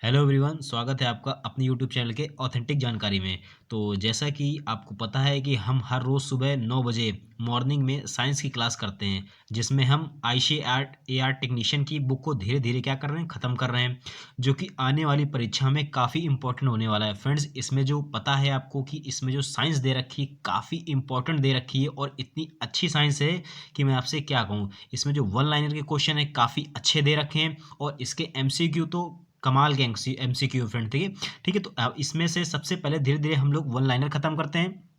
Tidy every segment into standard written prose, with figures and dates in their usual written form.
Hello everyone, स्वागत है आपका अपने यूट्यूब चैनल के ऑथेंटिक जानकारी में। तो जैसा कि आपको पता है कि हम हर रोज़ सुबह 9 बजे मॉर्निंग में साइंस की क्लास करते हैं, जिसमें हम आईसी आर्ट एआर टेक्नीशियन की बुक को धीरे-धीरे क्या कर रहे हैं, ख़त्म कर रहे हैं, जो कि आने वाली परीक्षा में काफ़ी इम्पोर्टेंट होने वाला है। फ्रेंड्स, इसमें जो पता है आपको कि इसमें जो साइंस दे रखी है, काफ़ी इम्पोर्टेंट दे रखी है और इतनी अच्छी साइंस है कि मैं आपसे क्या कहूँ। इसमें जो वन लाइनर के क्वेश्चन हैं, काफ़ी अच्छे दे रखे हैं और इसके एमसीक्यू तो कमाल के एमसीक्यू फ्रेंड थे ये। ठीक है, तो इसमें से सबसे पहले धीरे-धीरे हम लोग वन लाइनर खत्म करते हैं।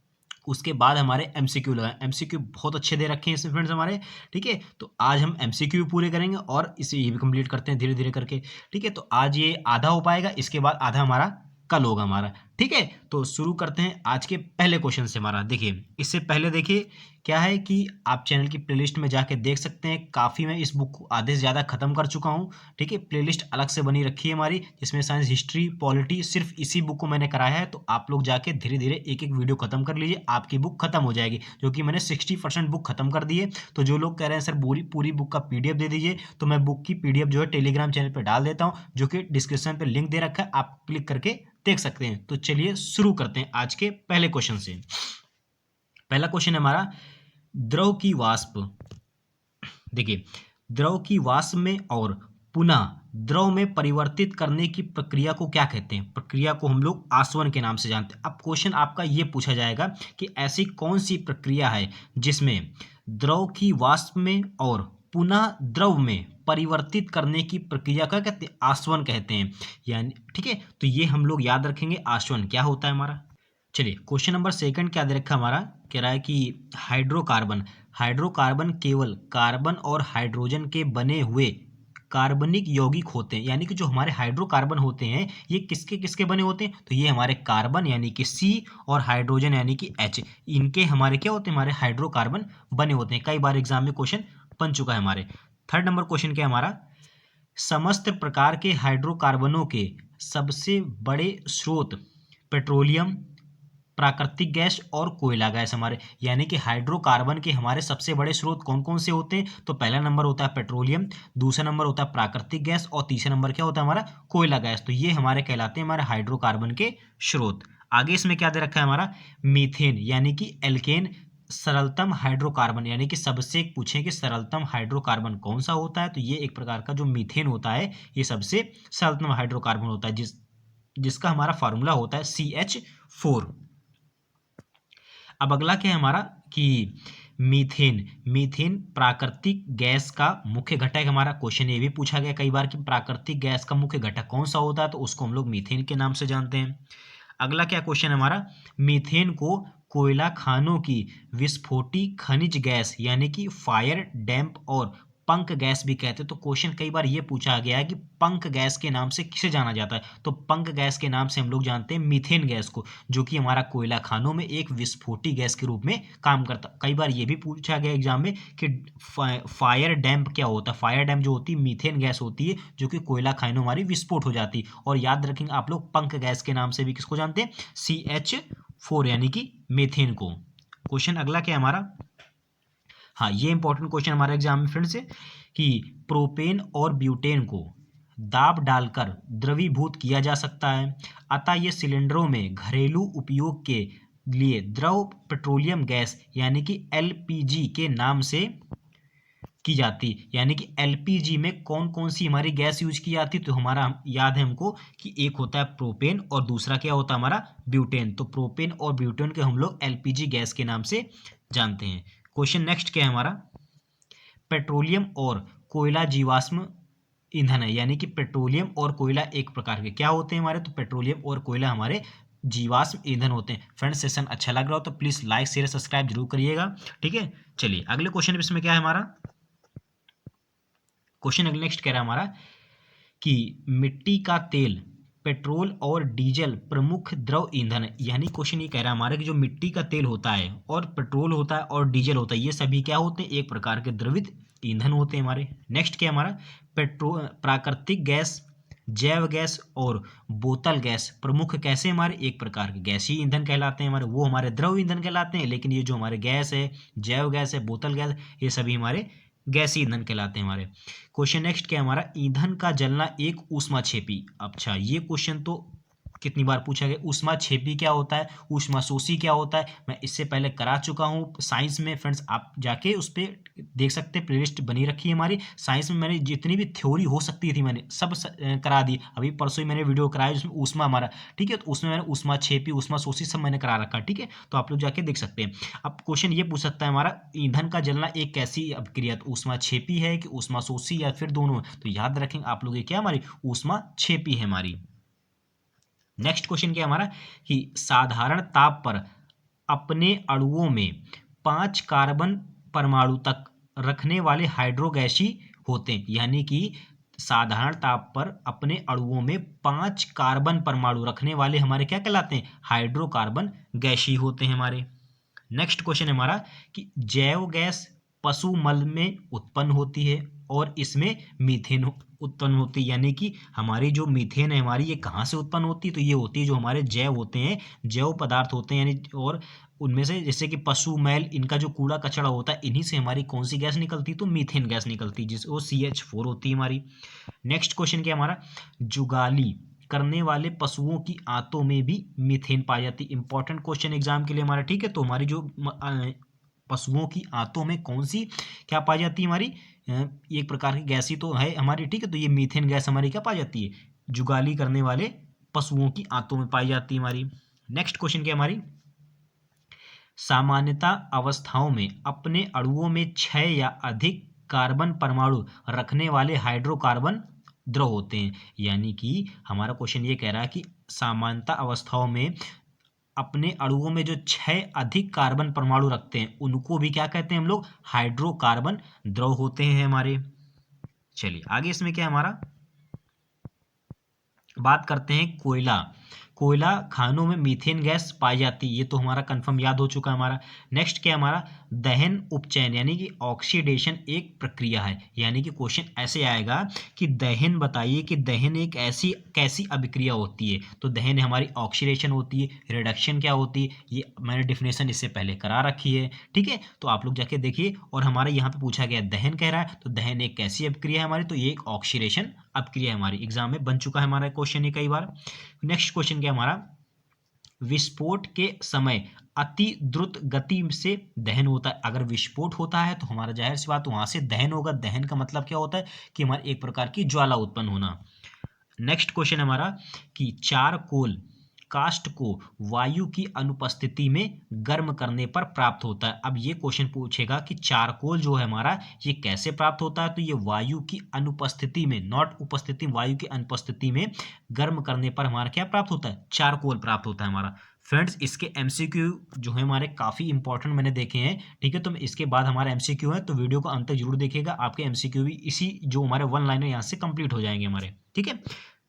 उसके बाद हमारे एमसीक्यू लगाएँ। एमसीक्यू बहुत अच्छे दे रखे हैं इसमें फ्रेंड्स हमारे, ठीक है? तो आज हम एमसीक्यू भी पूरे करेंगे और इसे ये भी कंप्लीट करते हैं धीरे-धीरे करके, ठीक है? तो आज ये आधा हो पाएगा, इसके बाद आधा हमारा कल होगा हमारा, ठीक है? तो शुरू करते हैं आज के पहले क्वेश्चन से हमारा। देखिए, इससे पहले देखिए क्या है कि आप चैनल की प्लेलिस्ट में जाके देख सकते हैं, काफ़ी मैं इस बुक को आधे से ज़्यादा खत्म कर चुका हूँ, ठीक है? प्लेलिस्ट अलग से बनी रखी है हमारी, जिसमें साइंस, हिस्ट्री, पॉलिटी सिर्फ़ इसी बुक को मैंने कराया है। तो आप लोग जाके धीरे-धीरे एक-एक वीडियो खत्म कर लीजिए, आपकी बुक खत्म हो जाएगी, जो कि मैंने 60% बुक खत्म कर दी है। तो जो लोग कह रहे हैं सर पूरी पूरी बुक का पीडीएफ दे दीजिए, तो मैं बुक की पीडीएफ जो है टेलीग्राम चैनल पे डाल देता हूँ, जो कि डिस्क्रिप्शन पे लिंक दे रखा है, आप क्लिक करके देख सकते हैं। तो चलिए शुरू करते हैं आज के पहले क्वेश्चन से। पहला क्वेश्चन है हमारा, द्रव की वाष्प। देखिए, द्रव की वाष्प में और पुनः द्रव में परिवर्तित करने की प्रक्रिया को क्या कहते हैं? प्रक्रिया को हम लोग आसवन के नाम से जानते हैं। अब क्वेश्चन आपका ये पूछा जाएगा कि ऐसी कौन सी प्रक्रिया है जिसमें द्रव की वाष्प में और पुनः द्रव में परिवर्तित करने की प्रक्रिया का कहते हैं, आसवन कहते हैं। यानी ठीक है, तो ये हम लोग याद रखेंगे, आसवन क्या होता है हमारा। चलिए, क्वेश्चन नंबर सेकंड क्या दे रखा है हमारा, कह रहा है कि हाइड्रोकार्बन। हाइड्रोकार्बन केवल कार्बन और हाइड्रोजन के बने हुए कार्बनिक यौगिक होते हैं। यानी कि जो हमारे हाइड्रोकार्बन होते हैं, ये किसके किसके बने होते हैं? तो ये हमारे कार्बन यानी कि सी और हाइड्रोजन यानी कि एच, इनके हमारे क्या होते हैं, हमारे हाइड्रोकार्बन बने होते हैं। कई बार एग्जाम में क्वेश्चन बन चुका है हमारे। थर्ड नंबर क्वेश्चन क्या है हमारा, समस्त प्रकार के हाइड्रोकार्बनों के सबसे बड़े स्रोत पेट्रोलियम, प्राकृतिक गैस और कोयला गैस हमारे। यानी कि हाइड्रोकार्बन के हमारे सबसे बड़े स्रोत कौन कौन से होते हैं? तो पहला नंबर होता है पेट्रोलियम, दूसरा नंबर होता है प्राकृतिक गैस और तीसरा नंबर क्या होता है हमारा, कोयला गैस। तो ये हमारे कहलाते हैं हमारे हाइड्रोकार्बन के स्रोत। आगे इसमें क्या दे रखा है हमारा, मीथेन यानी कि एल्केन, सरलतम हाइड्रोकार्बन। यानी कि सबसे पूछें कि सरलतम हाइड्रोकार्बन कौन सा होता है, तो ये एक प्रकार का जो मीथेन होता है, ये सबसे सरलतम हाइड्रोकार्बन होता है, जिसका हमारा फार्मूला होता है CH4। अब अगला क्या है हमारा कि मीथेन। मीथेन प्राकृतिक गैस का मुख्य घटक हमारा। क्वेश्चन ये भी पूछा गया कई बार कि प्राकृतिक गैस का मुख्य घटक कौन सा होता है, तो उसको हम लोग मीथेन के नाम से जानते हैं। अगला क्या क्वेश्चन है हमारा, मीथेन को कोयला खानों की विस्फोटी खनिज गैस यानी कि फायर डैम्प और पंख गैस भी कहते हैं। तो क्वेश्चन कई बार ये पूछा गया है कि पंख गैस के नाम से किसे जाना जाता है, तो पंख गैस के नाम से हम लोग जानते हैं मीथेन गैस को, जो कि हमारा कोयला खानों में एक विस्फोटी गैस के रूप में काम करता। कई बार ये भी पूछा गया एग्जाम में कि फायर डैम्प क्या होता है। फायर डैम्प जो होती है मीथेन गैस होती है, जो कि कोयला खानों हमारी विस्फोट हो जाती है। और याद रखेंगे आप लोग, पंख गैस के नाम से भी किसको जानते हैं, CH4 यानी कि मीथेन को। क्वेश्चन अगला क्या है हमारा, हाँ ये इंपॉर्टेंट क्वेश्चन हमारे एग्जाम में फ्रेंड से, कि प्रोपेन और ब्यूटेन को दाब डालकर द्रवीभूत किया जा सकता है, अतः ये सिलेंडरों में घरेलू उपयोग के लिए द्रव पेट्रोलियम गैस यानी कि LPG के नाम से की जाती। यानी कि LPG में कौन कौन सी हमारी गैस यूज की जाती, तो हमारा याद है हमको कि एक होता है प्रोपेन और दूसरा क्या होता है हमारा ब्यूटेन। तो प्रोपेन और ब्यूटेन के हम लोग LPG गैस के नाम से जानते हैं। क्वेश्चन नेक्स्ट क्या है हमारा, पेट्रोलियम और कोयला जीवाश्म ईंधन है। यानी कि पेट्रोलियम और कोयला एक प्रकार के क्या होते हैं हमारे, तो पेट्रोलियम और कोयला हमारे जीवाश्म ईंधन होते हैं। फ्रेंड्स, सेशन अच्छा लग रहा हो तो प्लीज लाइक शेयर सब्सक्राइब जरूर करिएगा, ठीक है। चलिए अगले क्वेश्चन इसमें क्या है हमारा, क्वेश्चन अगले नेक्स्ट कह रहा है हमारा कि मिट्टी का तेल, पेट्रोल और डीजल प्रमुख द्रव ईंधन है। यानी क्वेश्चन ये कह रहा है हमारा कि जो मिट्टी का तेल होता है और पेट्रोल होता है और डीजल होता है, ये सभी क्या होते हैं, एक प्रकार के द्रवित ईंधन होते हैं हमारे। नेक्स्ट क्या हमारा, पेट्रोल, प्राकृतिक गैस, जैव गैस और बोतल गैस प्रमुख कैसे हमारे एक प्रकार के गैसीय ईंधन कहलाते हैं हमारे, वो हमारे द्रव ईंधन कहलाते हैं। लेकिन ये जो हमारे गैस है, जैव गैस है, बोतल गैस, ये सभी हमारे गैसीय ईंधन कहलाते हैं हमारे। क्वेश्चन नेक्स्ट क्या है हमारा, ईंधन का जलना एक ऊष्माक्षेपी। अच्छा, ये क्वेश्चन तो कितनी बार पूछा गया। ऊष्माक्षेपी क्या होता है, ऊष्माशोषी क्या होता है, मैं इससे पहले करा चुका हूँ साइंस में फ्रेंड्स, आप जाके उस पर देख सकते हैं, प्लेलिस्ट बनी रखी है हमारी। साइंस में मैंने जितनी भी थ्योरी हो सकती थी मैंने सब करा दी। अभी परसों ही मैंने वीडियो कराया जिसमें ऊष्मा हमारा, ठीक है, तो उसमें मैंने ऊष्माक्षेपी ऊष्माशोषी सब मैंने करा रखा, ठीक है, तो आप लोग जाके देख सकते हैं। अब क्वेश्चन ये पूछ सकता है हमारा, ईंधन का जलना एक कैसी अभिक्रिया, तो ऊष्माक्षेपी है कि ऊष्माशोषी या फिर दोनों, तो याद रखेंगे आप लोग ये क्या हमारी ऊष्माक्षेपी है हमारी। नेक्स्ट क्वेश्चन क्या हमारा, कि साधारण ताप पर अपने अणुओं में 5 कार्बन परमाणु तक रखने वाले हाइड्रोगैसी होते हैं, यानी कि साधारण ताप पर अपने अणुओं में 5 कार्बन परमाणु रखने वाले हमारे क्या कहलाते हैं, हाइड्रोकार्बन गैसी होते हैं हमारे। नेक्स्ट क्वेश्चन है हमारा, कि जैव गैस पशु मल में उत्पन्न होती है और इसमें मीथेन उत्पन्न होती है, यानी कि हमारी जो मीथेन है हमारी, ये कहाँ से उत्पन्न होती है, तो ये होती है जो हमारे जैव होते हैं, जैव पदार्थ होते हैं, यानी और उनमें से जैसे कि पशु मैल, इनका जो कूड़ा कचरा होता है, इन्हीं से हमारी कौन सी गैस निकलती है, तो मीथेन गैस निकलती है, जिस वो CH4 होती है हमारी। नेक्स्ट क्वेश्चन क्या हमारा, जुगाली करने वाले पशुओं की आंतों में भी मीथेन पाई जाती है। इंपॉर्टेंट क्वेश्चन एग्जाम के लिए हमारा, ठीक है, तो हमारी जो पशुओं की आंतों में कौन सी क्या पाई जाती है हमारी, एक प्रकार की गैस ही तो है हमारी, ठीक है, तो ये मीथेन गैस हमारी क्या पाई जाती है, जुगाली करने वाले पशुओं की आंतों में पाई जाती है हमारी। नेक्स्ट क्वेश्चन क्या हमारी, सामान्यता अवस्थाओं में अपने अणुओं में 6 या अधिक कार्बन परमाणु रखने वाले हाइड्रोकार्बन द्रव होते हैं, यानी कि हमारा क्वेश्चन ये कह रहा है कि सामान्यता अवस्थाओं में अपने अणुओं में जो 6 अधिक कार्बन परमाणु रखते हैं उनको भी क्या कहते हैं हम लोग, हाइड्रोकार्बन द्रव होते हैं हमारे। चलिए आगे इसमें क्या है हमारा, बात करते हैं कोयला। कोयला खानों में मीथेन गैस पाई जाती है, ये तो हमारा कंफर्म याद हो चुका है हमारा। नेक्स्ट क्या है हमारा, दहन उपचयन यानी कि ऑक्सीडेशन एक प्रक्रिया है, यानी कि क्वेश्चन ऐसे आएगा कि दहन बताइए कि दहन एक ऐसी कैसी अभिक्रिया होती है, तो दहन हमारी ऑक्सीडेशन होती है, रिडक्शन क्या होती है, ये मैंने डिफिनेशन इससे पहले करा रखी है, ठीक है, तो आप लोग जाके देखिए। और हमारे यहाँ पे पूछा गया दहन कह रहा है, तो दहन एक कैसी अभिक्रिया है हमारी, तो ये एक ऑक्सीडेशन अभिक्रिया है हमारी, एग्जाम में बन चुका है हमारा क्वेश्चन ये कई बार। नेक्स्ट क्वेश्चन क्या हमारा, विस्फोट के समय अति द्रुत गति से दहन होता है। अगर विस्फोट होता है तो हमारा जाहिर सी बात वहां से दहन होगा, दहन का मतलब क्या होता है कि हमारे एक प्रकार की ज्वाला उत्पन्न होना। नेक्स्ट क्वेश्चन हमारा, कि चारकोल कास्ट को वायु की अनुपस्थिति में गर्म करने पर प्राप्त होता है। अब ये क्वेश्चन पूछेगा कि चारकोल जो है हमारा ये कैसे प्राप्त होता है, तो ये वायु की अनुपस्थिति में, नॉट उपस्थिति, वायु की अनुपस्थिति में गर्म करने पर हमारा क्या प्राप्त होता है, चारकोल प्राप्त होता है हमारा। फ्रेंड्स इसके एमसीक्यू जो है हमारे काफ़ी इंपॉर्टेंट मैंने देखे हैं, ठीक है, तो इसके बाद हमारा एमसीक्यू है, तो वीडियो को अंत तक जरूर देखिएगा, आपके एमसीक्यू भी इसी जो हमारे 1 लाइन है यहाँ से कंप्लीट हो जाएंगे हमारे, ठीक है।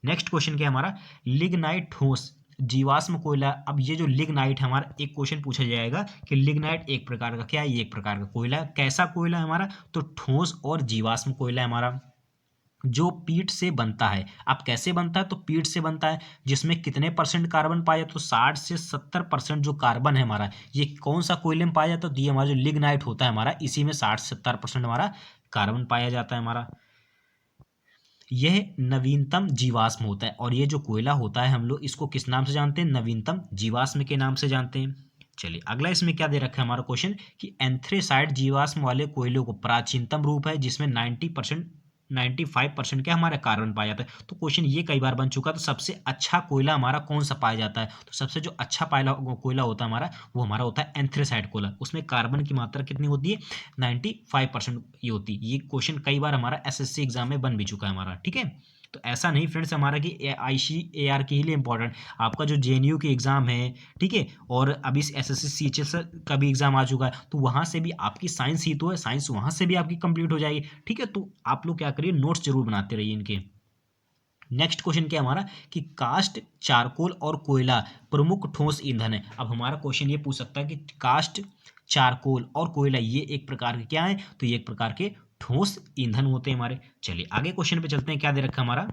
नेक्स्ट क्वेश्चन क्या है हमारा, लिग्नाइट ठोस जीवाश्म कोयला। अब ये जो लिग्नाइट है हमारा, एक क्वेश्चन पूछा जाएगा कि लिग्नाइट एक प्रकार का क्या है, ये एक प्रकार का कोयला, कैसा कोयला है हमारा, तो ठोस और जीवाश्म कोयला है हमारा, जो पीट से बनता है। अब कैसे बनता है, तो पीट से बनता है, जिसमें कितने परसेंट कार्बन पाया, तो 60 से 70% जो कार्बन है हमारा, ये कौन सा कोयले में पाया जाता है, तो ये हमारा जो लिग्नाइट होता है हमारा, इसी में 60 से 70% हमारा कार्बन पाया जाता है हमारा। यह नवीनतम जीवाश्म होता है, और ये जो कोयला होता है हम लोग इसको किस नाम से जानते हैं, नवीनतम जीवाश्म के नाम से जानते हैं। चलिए अगला इसमें क्या दे रखा है हमारा क्वेश्चन, कि एंथ्रेसाइड जीवाश्म वाले कोयलों को प्राचीनतम रूप है, जिसमें 95% क्या हमारा कार्बन पाया जाता है। तो क्वेश्चन ये कई बार बन चुका, तो सबसे अच्छा कोयला हमारा कौन सा पाया जाता है, तो सबसे जो अच्छा पायला कोयला होता है हमारा, वो हमारा होता है एंथ्रेसाइड कोयला, उसमें कार्बन की मात्रा कितनी होती है, 95% ये होती है। ये क्वेश्चन कई बार हमारा एसएससी एग्जाम में बन भी चुका है हमारा, ठीक है। तो ऐसा नहीं फ्रेंड्स हमारा कि ICAR के लिए इंपॉर्टेंट, आपका जो JNU की एग्जाम है, ठीक है, और अभी एसएससी CHS का भी एग्जाम आ चुका है, तो वहां से भी आपकी साइंस ही तो है, साइंस वहां से भी आपकी कंप्लीट हो जाएगी, ठीक है, तो आप लोग क्या करिए, नोट्स जरूर बनाते रहिए इनके। नेक्स्ट क्वेश्चन क्या है हमारा, कि कास्ट, चारकोल और कोयला प्रमुख ठोस ईंधन है। अब हमारा क्वेश्चन ये पूछ सकता है कि कास्ट, चारकोल और कोयला ये एक प्रकार के क्या है, तो ये एक प्रकार के ठोस ईंधन होते हैं हमारे। चलिए आगे क्वेश्चन पे चलते हैं, क्या दे रखा है हमारा,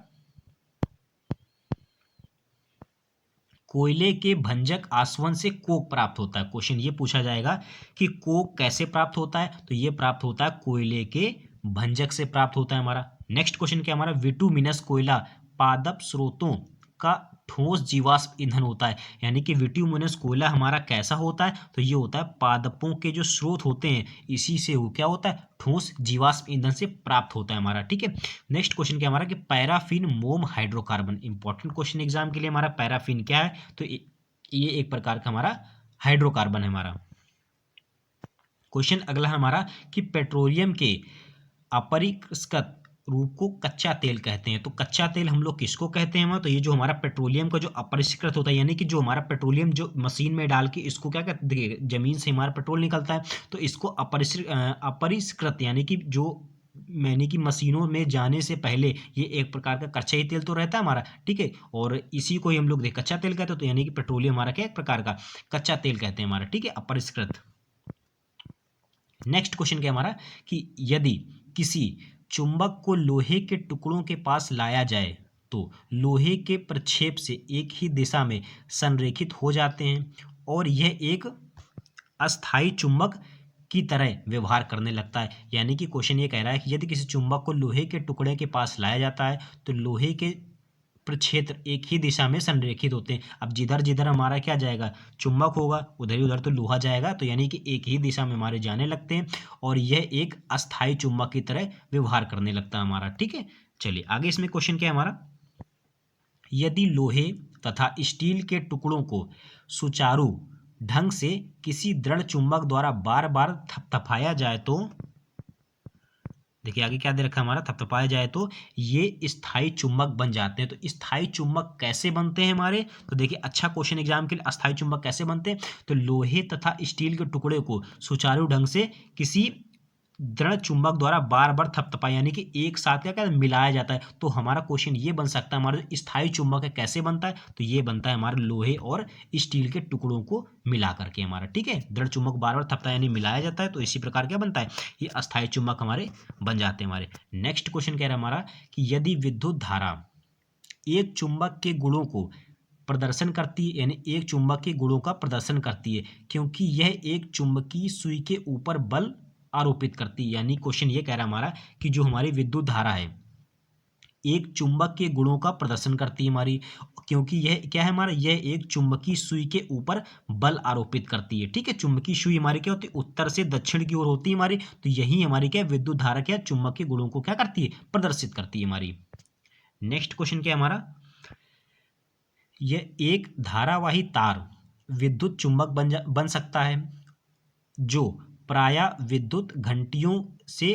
कोयले के भंजक आसवन से कोक प्राप्त होता है। क्वेश्चन ये पूछा जाएगा कि कोक कैसे प्राप्त होता है, तो ये प्राप्त होता है कोयले के भंजक से प्राप्त होता है हमारा। नेक्स्ट क्वेश्चन क्या हमारा, विटुमिनस कोयला पादप स्रोतों का ठोस जीवाश्म ईंधन होता है। यानी कि विटुमिनस कोयला हमारा कैसा होता है, तो ये होता है पादपों के जो स्रोत होते हैं इसी से वो क्या होता है, ठोस जीवाश्म ईंधन से प्राप्त होता है हमारा। ठीक है, नेक्स्ट क्वेश्चन क्या हमारा कि पैराफिन मोम हाइड्रोकार्बन, इंपॉर्टेंट क्वेश्चन एग्जाम के लिए हमारा। पैराफिन क्या है, तो ये एक प्रकार का हमारा हाइड्रोकार्बन है हमारा। क्वेश्चन अगला हमारा कि पेट्रोलियम के अपरिष्कृत रूप को कच्चा तेल कहते हैं। तो कच्चा तेल हम लोग किसको कहते हैं, तो ये जो हमारा पेट्रोलियम का जो अपरिष्कृत होता है, यानी कि जो हमारा पेट्रोलियम जो मशीन में डाल के इसको क्या कहते हैं, देखिए जमीन से हमारा पेट्रोल निकलता है, तो इसको अपरिष्कृत यानी कि जो मैंने कि मशीनों में जाने से पहले ये एक प्रकार का कच्चा ही तेल तो रहता है हमारा। ठीक है, और इसी को ही हम लोग कच्चा तेल कहते हैं, तो यानी कि पेट्रोलियम हमारा क्या एक प्रकार का कच्चा तेल कहते हैं हमारा। ठीक है, अपरिष्कृत। नेक्स्ट क्वेश्चन क्या हमारा कि यदि किसी चुंबक को लोहे के टुकड़ों के पास लाया जाए तो लोहे के प्रक्षेप से एक ही दिशा में संरेखित हो जाते हैं और यह एक अस्थायी चुंबक की तरह व्यवहार करने लगता है। यानी कि क्वेश्चन ये कह रहा है कि यदि किसी चुंबक को लोहे के टुकड़े के पास लाया जाता है तो लोहे के प्रक्षेत्र एक ही दिशा में संरेखित होते हैं। अब जिधर जिधर हमारा क्या जाएगा, चुंबक होगा, उधर ही उधर तो लोहा जाएगा, तो यानी कि एक ही दिशा में हमारे जाने लगते हैं और यह एक अस्थायी चुंबक की तरह व्यवहार करने लगता है हमारा। ठीक है, चलिए आगे इसमें क्वेश्चन क्या है हमारा, यदि लोहे तथा स्टील के टुकड़ों को सुचारू ढंग से किसी दृढ़ चुंबक द्वारा बार बार थपथपाया जाए तो, देखिए आगे क्या दे रखा है हमारा, थपथपाया जाए तो ये स्थायी चुंबक बन जाते हैं। तो स्थायी चुंबक कैसे बनते हैं हमारे, तो देखिए अच्छा क्वेश्चन एग्जाम के लिए, स्थायी चुंबक कैसे बनते हैं, तो लोहे तथा स्टील के टुकड़े को सुचारू ढंग से किसी दृढ़ चुंबक द्वारा बार बार थपथपाया यानी कि एक साथ क्या कहते हैं मिलाया जाता है। तो हमारा क्वेश्चन ये बन सकता है, हमारा जो स्थायी चुंबक है कैसे बनता है, तो ये बनता है हमारे लोहे और स्टील के टुकड़ों को मिला करके हमारा। ठीक है, दृढ़ चुंबक बार बार थपथपाया यानी मिलाया जाता है, तो इसी प्रकार क्या बनता है, ये अस्थायी चुंबक हमारे बन जाते हैं हमारे। नेक्स्ट क्वेश्चन कह रहा है हमारा कि यदि विद्युत धारा एक चुंबक के गुणों को प्रदर्शन करती है, यानी एक चुंबक के गुणों का प्रदर्शन करती है क्योंकि यह एक चुंबकीय सुई के ऊपर बल आरोपित करती है। यानी क्वेश्चन ये कह रहा है हमारा कि जो हमारी विद्युत धारा है एक चुंबक के गुणों का प्रदर्शन करती है हमारी, क्योंकि यह क्या है हमारा, यह एक चुंबकीय सुई के ऊपर बल आरोपित करती है। ठीक है, चुंबकीय सुई हमारी क्या होती है, उत्तर से दक्षिण की ओर होती है हमारी, तो यही हमारी क्या विद्युत धारा क्या चुंबक के गुणों को क्या करती है, प्रदर्शित करती है हमारी। नेक्स्ट क्वेश्चन क्या है हमारा, यह एक धारावाही तार विद्युत चुंबक बन सकता है जो प्रायः विद्युत घंटियों से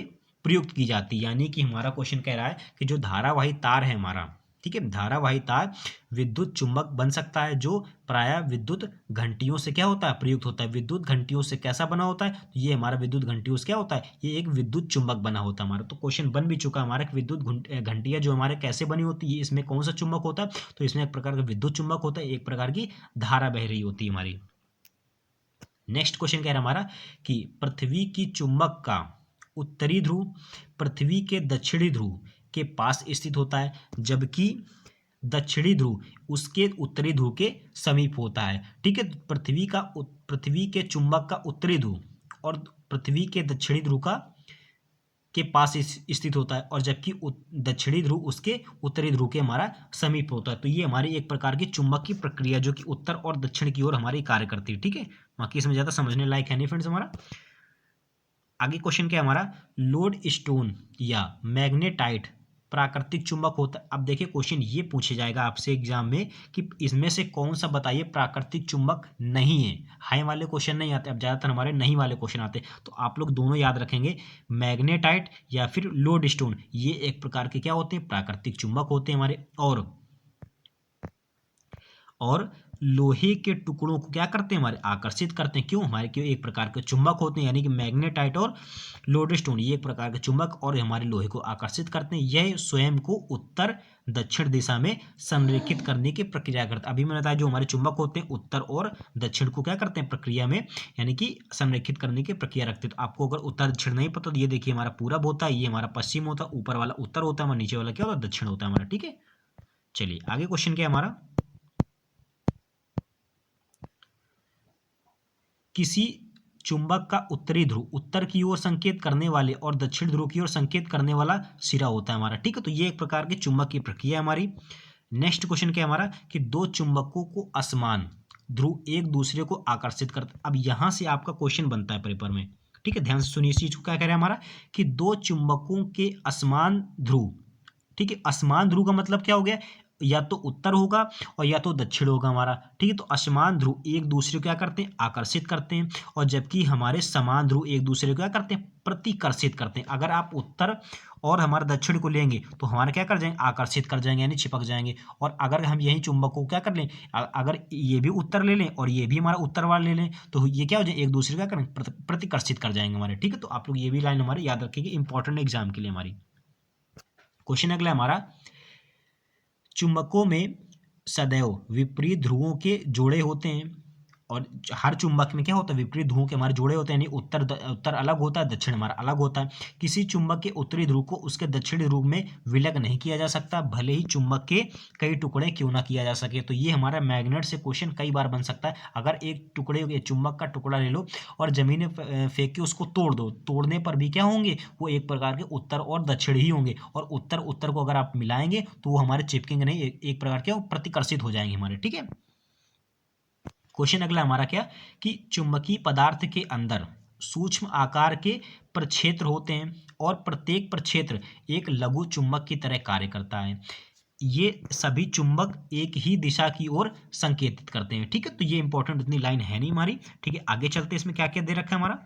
प्रयुक्त की जाती है। यानी कि हमारा क्वेश्चन कह रहा है कि जो धारावाही तार है हमारा, ठीक है, धारावाही तार विद्युत चुंबक बन सकता है जो प्रायः विद्युत घंटियों से क्या होता है, प्रयुक्त होता है। विद्युत घंटियों से कैसा बना होता है, तो ये हमारा विद्युत घंटियों से क्या होता है, ये एक विद्युत चुंबक बना होता है हमारा। तो क्वेश्चन बन भी चुका हमारा कि विद्युत घंटियां जो हमारे कैसे बनी होती है, इसमें कौन सा चुंबक होता है, तो इसमें एक प्रकार का विद्युत चुंबक होता है, एक प्रकार की धारा बह रही होती है हमारी। नेक्स्ट क्वेश्चन कह रहा है हमारा कि पृथ्वी की चुंबक का उत्तरी ध्रुव पृथ्वी के दक्षिणी ध्रुव के पास स्थित होता है जबकि दक्षिणी ध्रुव उसके उत्तरी ध्रुव के समीप होता है। ठीक है, पृथ्वी के चुंबक का उत्तरी ध्रुव और पृथ्वी के दक्षिणी ध्रुव के पास स्थित होता है और जबकि दक्षिणी ध्रुव उसके उत्तरी ध्रुव के हमारा समीप होता है। तो ये हमारी एक प्रकार की चुंबक की प्रक्रिया जो कि उत्तर और दक्षिण की ओर हमारी कार्य करती है। ठीक है, बाकी इसमें ज़्यादा समझने लायक है नहीं फ्रेंड्स हमारा। आगे क्वेश्चन क्या है हमारा, लोड स्टोन या मैग्नेटाइट प्राकृतिक चुंबक होता है। अब देखिए क्वेश्चन ये पूछे जाएगा आपसे एग्जाम में कि इसमें से कौन सा बताइए प्राकृतिक चुंबक नहीं है। हाई वाले क्वेश्चन नहीं आते, अब ज़्यादातर हमारे नहीं वाले क्वेश्चन आते, तो आप लोग दोनों याद रखेंगे, मैग्नेटाइट या फिर लोड स्टोन, ये एक प्रकार के क्या होते हैं, प्राकृतिक चुंबक होते हैं हमारे। और लोहे के टुकड़ों को क्या करते हैं, हमारे आकर्षित करते हैं। क्यों, हमारे क्यों एक प्रकार के चुंबक होते हैं, यानी कि मैग्नेटाइट और लोडस्टोन ये एक प्रकार के चुंबक और हमारे लोहे को आकर्षित करते हैं। यह स्वयं को उत्तर दक्षिण दिशा में संरेखित करने की प्रक्रिया करते हैं। अभी मैंने बताया जो हमारे चुंबक होते हैं उत्तर और दक्षिण को क्या करते हैं प्रक्रिया में, यानी कि संरेखित करने की प्रक्रिया रखते हैं। तो आपको अगर उत्तर दक्षिण नहीं पता तो ये देखिए हमारा पूरब होता है, ये हमारा पश्चिम होता है, ऊपर वाला उत्तर होता है हमारा, नीचे वाला क्या होता है, दक्षिण होता है हमारा। ठीक है, चलिए आगे क्वेश्चन क्या है हमारा, किसी चुंबक का उत्तरी ध्रुव उत्तर की ओर संकेत करने वाले और दक्षिण ध्रुव की ओर संकेत करने वाला सिरा होता है हमारा। ठीक है, तो ये एक प्रकार की चुंबक की प्रक्रिया है हमारी। नेक्स्ट क्वेश्चन क्या है हमारा कि दो चुंबकों को असमान ध्रुव एक दूसरे को आकर्षित करते। अब यहां से आपका क्वेश्चन बनता है पेपर में। ठीक है, ध्यान से सुनिए इस चीज को। क्या कह रहा है हमारा कि दो चुंबकों के असमान ध्रुव। ठीक है, असमान ध्रुव का मतलब क्या हो गया, या तो उत्तर होगा और या तो दक्षिण होगा हमारा। ठीक है, तो असमान ध्रुव एक दूसरे को क्या करते हैं, आकर्षित करते हैं, और जबकि हमारे समान ध्रुव एक दूसरे को क्या करते हैं, प्रतिकर्षित करते हैं। अगर आप उत्तर और हमारे दक्षिण को लेंगे तो हमारा क्या कर जाएंगे, आकर्षित कर जाएंगे यानी चिपक जाएंगे। और अगर हम यही चुंबक को क्या कर लें, अगर ये भी उत्तर ले लें और ये भी हमारा उत्तर वाला ले लें तो ये क्या हो जाए, एक दूसरे को क्या करें, प्रतिकर्षित कर जाएंगे हमारे। ठीक है, तो आप लोग ये भी लाइन हमारे याद रखेंगे, इंपॉर्टेंट एग्जाम के लिए हमारी। क्वेश्चन अगला हमारा, चुंबकों में सदैव विपरीत ध्रुवों के जोड़े होते हैं, और हर चुंबक में क्या होता है, विपरीत ध्रुवों के हमारे जोड़े होते हैं, यानी उत्तर अलग होता है, दक्षिण हमारा अलग होता है। किसी चुंबक के उत्तरी ध्रुव को उसके दक्षिणी ध्रुव में विलग नहीं किया जा सकता, भले ही चुंबक के कई टुकड़े क्यों ना किया जा सके। तो ये हमारा मैग्नेट से क्वेश्चन कई बार बन सकता है। अगर एक टुकड़े चुंबक का टुकड़ा ले लो और जमीन में फेंक के उसको तोड़ दो, तोड़ने पर भी क्या होंगे, वो एक प्रकार के उत्तर और दक्षिण ही होंगे, और उत्तर उत्तर को अगर आप मिलाएंगे तो वो हमारे चिपकेंगे नहीं, एक प्रकार के प्रतिकर्षित हो जाएंगे हमारे। ठीक है, क्वेश्चन अगला हमारा क्या कि चुंबकीय पदार्थ के अंदर सूक्ष्म आकार के प्रक्षेत्र होते हैं, और प्रत्येक प्रक्षेत्र एक लघु चुंबक की तरह कार्य करता है। ये सभी चुंबक एक ही दिशा की ओर संकेतित करते हैं। ठीक है, तो ये इंपॉर्टेंट उतनी लाइन है नहीं हमारी। ठीक है, आगे चलते इसमें क्या क्या दे रखा है हमारा,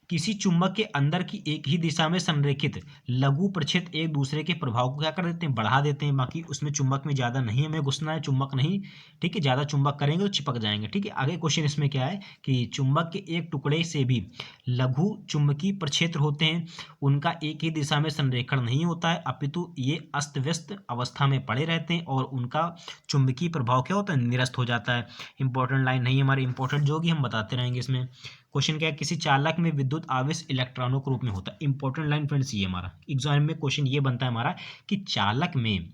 किसी चुंबक के अंदर की एक ही दिशा में संरेखित लघु प्रक्षेत्र एक दूसरे के प्रभाव को क्या कर देते हैं, बढ़ा देते हैं। बाकी उसमें चुंबक में ज्यादा नहीं हमें घुसना है, चुंबक नहीं। ठीक है, ज्यादा चुंबक करेंगे तो चिपक जाएंगे। ठीक है, आगे क्वेश्चन इसमें क्या है कि चुंबक के एक टुकड़े से भी लघु चुंबकीय प्रक्षेत्र होते हैं, उनका एक ही दिशा में संरेखण नहीं होता है, अपितु ये अस्त व्यस्त अवस्था में पड़े रहते हैं और उनका चुंबकीय प्रभाव क्या होता है, निरस्त हो जाता है। इंपॉर्टेंट लाइन नहीं हमारी, इंपॉर्टेंट जो होगी हम बताते रहेंगे इसमें। क्वेश्चन क्या है, किसी चालक में विद्युत आवेश इलेक्ट्रॉनों के रूप में होता है। इंपॉर्टेंट लाइन फ्रेंड्स ये हमारा एग्जाम में क्वेश्चन ये बनता है हमारा कि चालक में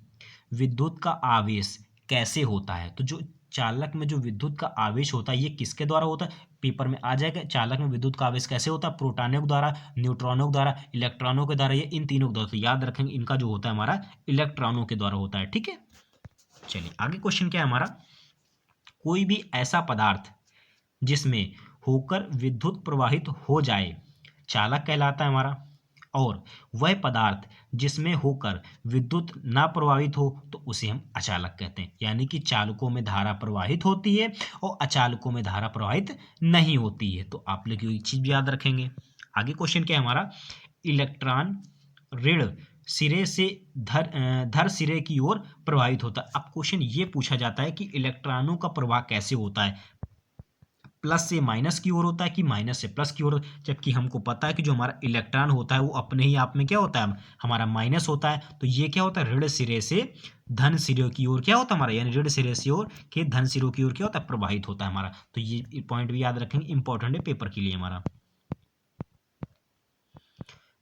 विद्युत का आवेश कैसे होता है। तो जो चालक में जो विद्युत का आवेश होता है ये किसके द्वारा होता है, पेपर में आ जाएगा। चालक में विद्युत का आवेश कैसे होता है, प्रोटॉनों के द्वारा, न्यूट्रॉनों के द्वारा, इलेक्ट्रॉनों के द्वारा, ये इन तीनों के द्वारा। तो याद रखेंगे इनका जो होता है हमारा इलेक्ट्रॉनों के द्वारा होता है। ठीक है, चलिए आगे क्वेश्चन क्या है हमारा, कोई भी ऐसा पदार्थ जिसमें होकर विद्युत प्रवाहित हो जाए चालक कहलाता है हमारा, और वह पदार्थ जिसमें होकर विद्युत ना प्रवाहित हो तो उसे हम अचालक कहते हैं। यानी कि चालकों में धारा प्रवाहित होती है और अचालकों में धारा प्रवाहित नहीं होती है। तो आप लोग ये चीज भी याद रखेंगे। आगे क्वेश्चन क्या है हमारा, इलेक्ट्रॉन ऋण सिरे से धर सिरे की ओर प्रवाहित होता है। अब क्वेश्चन ये पूछा जाता है कि इलेक्ट्रॉनों का प्रवाह कैसे होता है, प्लस से माइनस की ओर होता है कि माइनस से प्लस की ओर। जबकि हमको पता है कि जो हमारा इलेक्ट्रॉन होता है वो अपने ही आप में क्या होता है, हमारा माइनस होता है। तो ये क्या होता है, ऋण सिरे से धन सिरे की ओर क्या होता है हमारा, यानी ऋण सिरे से ओर के धन सिरों की ओर क्या होता है, प्रवाहित होता है हमारा। तो ये पॉइंट भी याद रखेंगे, इंपॉर्टेंट है पेपर के लिए हमारा।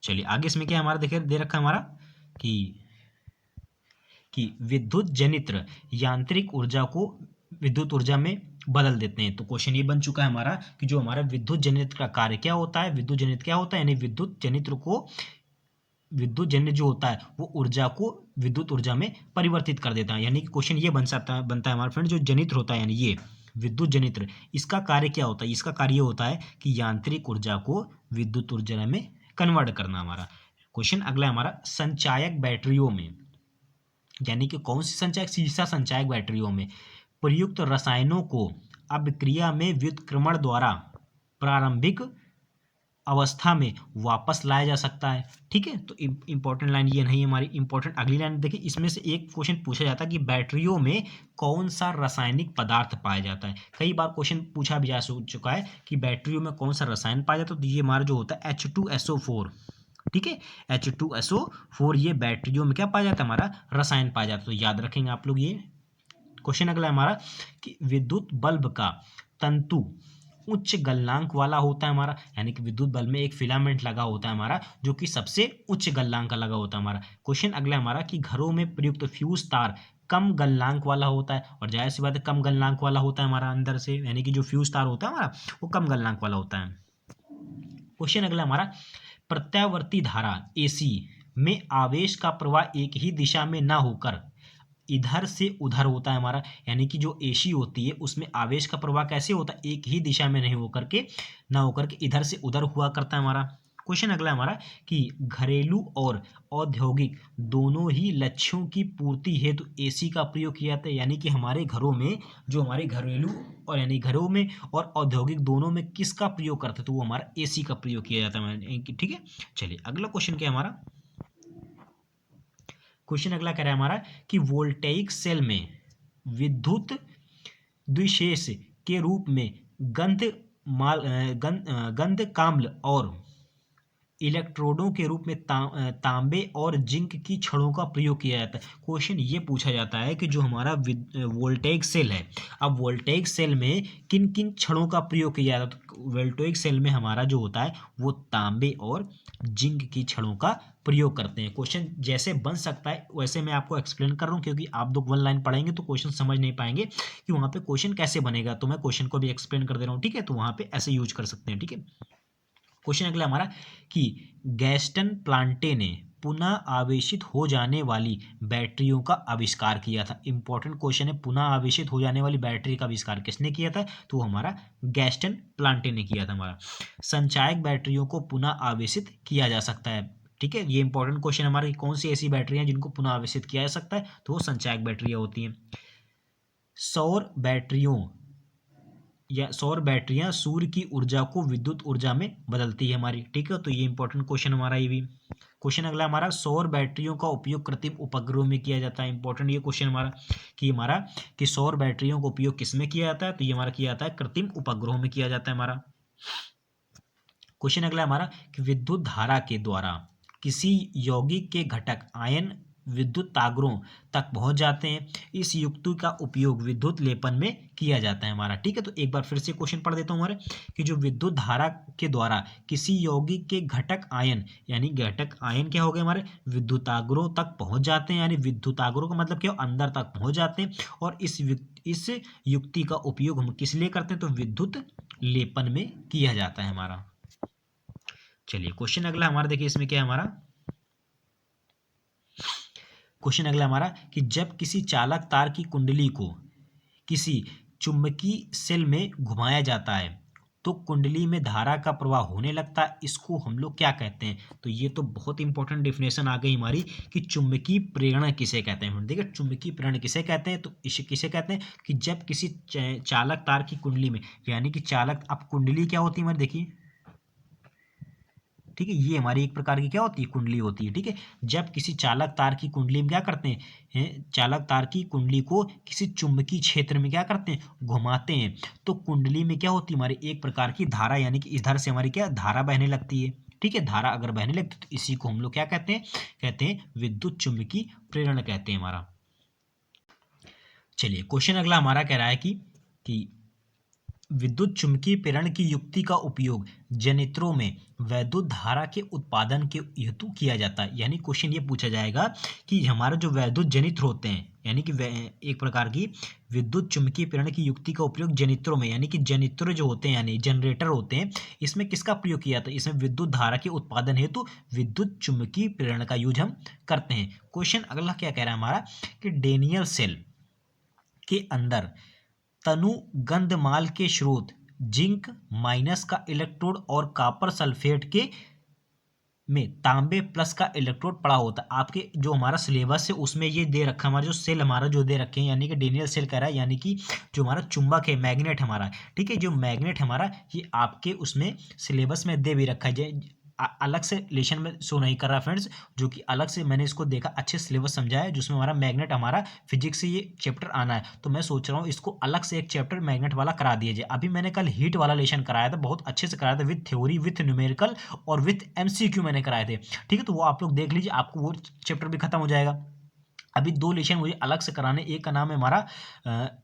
चलिए आगे इसमें क्या हमारा देखिए दे रखा है हमारा कि विद्युत जनित्र यांत्रिक ऊर्जा को विद्युत ऊर्जा में बदल देते हैं। तो क्वेश्चन ये बन चुका है हमारा कि जो हमारा विद्युत जनित्र का कार्य क्या होता है, विद्युत जनित्र क्या होता है, यानी विद्युत जनित्र को, विद्युत जनित्र जो होता है वो ऊर्जा को विद्युत ऊर्जा में परिवर्तित कर देता है। यानी कि क्वेश्चन ये बनता है हमारा फ्रेंड, जो जनित्र होता है यानी ये विद्युत जनित्र, इसका कार्य क्या होता है, इसका कार्य होता है कि यांत्रिक ऊर्जा को विद्युत ऊर्जा में कन्वर्ट करना हमारा। क्वेश्चन अगला हमारा, संचायक बैटरियों में, यानी कि कौन सी संचायक, सीसा संचायक बैटरियों में प्रयुक्त रसायनों को अभिक्रिया में व्युत्क्रमण द्वारा प्रारंभिक अवस्था में वापस लाया जा सकता है। ठीक है, तो इंपॉर्टेंट लाइन ये नहीं हमारी, इंपॉर्टेंट अगली लाइन देखिए। इसमें से एक क्वेश्चन पूछा जाता है कि बैटरियों में कौन सा रासायनिक पदार्थ पाया जाता है। कई बार क्वेश्चन पूछा भी जा चुका है कि बैटरियों में कौन सा रसायन पाया जाता है। तो ये हमारा जो होता है H2SO4। ठीक है, H2SO4 ये बैटरियों में क्या पाया जाता है, हमारा रसायन पाया जाता है। तो याद रखेंगे आप लोग ये। क्वेश्चन अगला है हमारा कि विद्युत बल्ब का तंतु उच्च गलनांक वाला होता है हमारा, यानी कि विद्युत बल्ब में एक फिलामेंट लगा होता है हमारा जो कि सबसे उच्च गलनांक का लगा होता है हमारा। क्वेश्चन अगला हमारा कि घरों में प्रयुक्त फ्यूज तार कम गलनांक वाला होता है, और जाहिर सी बात है कम गलनांक वाला होता है हमारा अंदर से, यानी कि जो फ्यूज तार होता है हमारा वो कम गलनांक वाला होता है। क्वेश्चन अगला हमारा, प्रत्यावर्ती धारा एसी में आवेश का प्रवाह एक ही दिशा में ना होकर इधर से उधर होता है हमारा, यानी कि जो एसी होती है उसमें आवेश का प्रवाह कैसे होता है, एक ही दिशा में नहीं होकर के ना होकर के इधर से उधर हुआ करता है हमारा। क्वेश्चन अगला हमारा कि घरेलू और औद्योगिक दोनों ही लक्ष्यों की पूर्ति हेतु एसी का प्रयोग किया जाता है, यानी कि हमारे घरों में, जो हमारे घरेलू और यानी घरों में और औद्योगिक दोनों में किसका प्रयोग करते हैं, तो वो हमारा एसी का प्रयोग किया जाता है, ठीक है। चलिए अगला क्वेश्चन क्या है हमारा, क्वेश्चन अगला कह रहा है हमारा कि वोल्टेइक सेल में विद्युत द्विशेष के रूप में गंध काम्ल और इलेक्ट्रोडों के रूप में तांबे और जिंक की छड़ों का प्रयोग किया जाता है। क्वेश्चन ये पूछा जाता है कि जो हमारा वोल्टेइक सेल है, अब वोल्टेइक सेल में किन किन छड़ों का प्रयोग किया जाता है, तो वोल्टेइक सेल में हमारा जो होता है वो तांबे और जिंक की छड़ों का प्रयोग करते हैं। क्वेश्चन जैसे बन सकता है वैसे मैं आपको एक्सप्लेन कर रहा हूँ, क्योंकि आप लोग वन लाइन पढ़ेंगे तो क्वेश्चन समझ नहीं पाएंगे कि वहाँ पे क्वेश्चन कैसे बनेगा, तो मैं क्वेश्चन को भी एक्सप्लेन कर दे रहा हूँ, ठीक है। तो वहाँ पे ऐसे यूज कर सकते हैं, ठीक है। क्वेश्चन अगला हमारा कि गैस्टन प्लांटे ने पुनः आवेशित हो जाने वाली बैटरियों का आविष्कार किया था। इंपॉर्टेंट क्वेश्चन है, पुनः आवेशित हो जाने वाली बैटरी का आविष्कार किसने किया था, तो हमारा गैस्टन प्लांटे ने किया था हमारा। संचायक बैटरियों को पुनः आवेशित किया जा सकता है, ठीक है। ये इंपॉर्टेंट क्वेश्चन हमारा कि कौन सी ऐसी बैटरी हैं जिनको पुनः आवेशित किया जा सकता है, तो वो संचायक बैटरियां होती हैं। सौर बैटरियों या सौर बैटरियां सूर्य की ऊर्जा को विद्युत ऊर्जा में बदलती है हमारी, ठीक है। तो ये इंपॉर्टेंट क्वेश्चन हमारा ये भी। क्वेश्चन अगला हमारा, सौर बैटरियों का उपयोग कृत्रिम उपग्रहों में किया जाता है। इंपॉर्टेंट ये क्वेश्चन हमारा कि सौर बैटरियों का उपयोग किस में किया जाता है, तो ये हमारा किया जाता है कृत्रिम उपग्रहों में किया जाता है हमारा। क्वेश्चन अगला हमारा कि विद्युत धारा के द्वारा किसी यौगिक के घटक आयन विद्युत तागरों तक पहुंच जाते हैं, इस युक्ति का उपयोग विद्युत लेपन में किया जाता है हमारा, ठीक है। तो एक बार फिर से क्वेश्चन पढ़ देता हूं हमारे कि जो विद्युत धारा के द्वारा किसी यौगिक के घटक आयन, यानी घटक आयन क्या हो गए हमारे, विद्युतागरों तक पहुंच जाते हैं, यानी विद्युतागरों का मतलब क्या, अंदर तक पहुंच जाते हैं, और इस युक्ति का उपयोग हम किस लिए करते हैं, तो विद्युत लेपन में किया जाता है हमारा। चलिए क्वेश्चन अगला हमारा देखिए, इसमें क्या है हमारा, क्वेश्चन अगला हमारा कि जब किसी चालक तार की कुंडली को किसी चुंबकीय सेल में घुमाया जाता है तो कुंडली में धारा का प्रवाह होने लगता है, इसको हम लोग क्या कहते हैं, तो ये तो बहुत इंपॉर्टेंट डेफिनेशन आ गई हमारी कि चुंबकीय प्रेरण किसे कहते हैं। देखिए चुंबकीय प्रेरण किसे कहते हैं, तो इसे किसे कहते हैं कि जब किसी चालक तार की कुंडली में, यानी कि चालक, अब कुंडली क्या होती है हमारी, देखिए ठीक है, ये हमारी एक प्रकार की क्या होती है, कुंडली होती है, ठीक है। जब किसी चालक तार की कुंडली में क्या करते हैं, चालक तार की कुंडली को किसी चुंबकीय क्षेत्र में क्या करते हैं, घुमाते हैं, तो कुंडली में क्या होती है हमारी एक प्रकार की धारा, यानी कि इधर से हमारी क्या धारा बहने लगती है, ठीक है। धारा अगर बहने लगती है तो इसी को हम लोग क्या कहते हैं विद्युत चुंबकीय प्रेरण कहते हैं हमारा। चलिए क्वेश्चन अगला हमारा कह रहा है कि विद्युत चुम्बकीय प्रेरण की युक्ति का उपयोग जनरेटरों में वैद्युत धारा के उत्पादन के हेतु किया जाता है। यानी क्वेश्चन ये पूछा जाएगा कि हमारे जो वैद्युत जनित्र होते हैं, यानी कि एक प्रकार की विद्युत चुम्बकीय प्रेरण की युक्ति का उपयोग जनरेटरों में, यानी कि जनरेटर जो होते हैं यानी जनरेटर होते हैं, इसमें किसका प्रयोग किया जाता है, इसमें विद्युत धारा के उत्पादन हेतु विद्युत चुम्बकीय प्रेरण का यूज हम करते हैं। क्वेश्चन अगला क्या कह रहा है हमारा कि डेनियल सेल के अंदर तनु गंधमाल के स्रोत जिंक माइनस का इलेक्ट्रोड और कॉपर सल्फेट के में तांबे प्लस का इलेक्ट्रोड पड़ा होता है। आपके जो हमारा सिलेबस है उसमें ये दे रखा है, हमारा जो सेल हमारा जो दे रखे हैं, यानी कि डेनियल सेल कह रहा है, यानी कि जो हमारा चुंबक है, मैग्नेट हमारा, ठीक है, जो मैग्नेट हमारा ये आपके उसमें सिलेबस में दे भी रखा है। अलग से लेशन में शो नहीं कर रहा फ्रेंड्स, जो कि अलग से मैंने इसको देखा, अच्छे सिलेबस समझा है, जिसमें हमारा मैग्नेट हमारा फिजिक्स से ये चैप्टर आना है, तो मैं सोच रहा हूँ इसको अलग से एक चैप्टर मैग्नेट वाला करा दिया जाए। अभी मैंने कल हीट वाला लेशन कराया था, बहुत अच्छे से कराया था, विथ थ्योरी विथ न्यूमेरिकल और विथ एमसीक्यू मैंने कराए थे, ठीक है। तो वो आप लोग देख लीजिए, आपको वो चैप्टर भी खत्म हो जाएगा। अभी दो लेशन मुझे अलग से कराने, एक का नाम है हमारा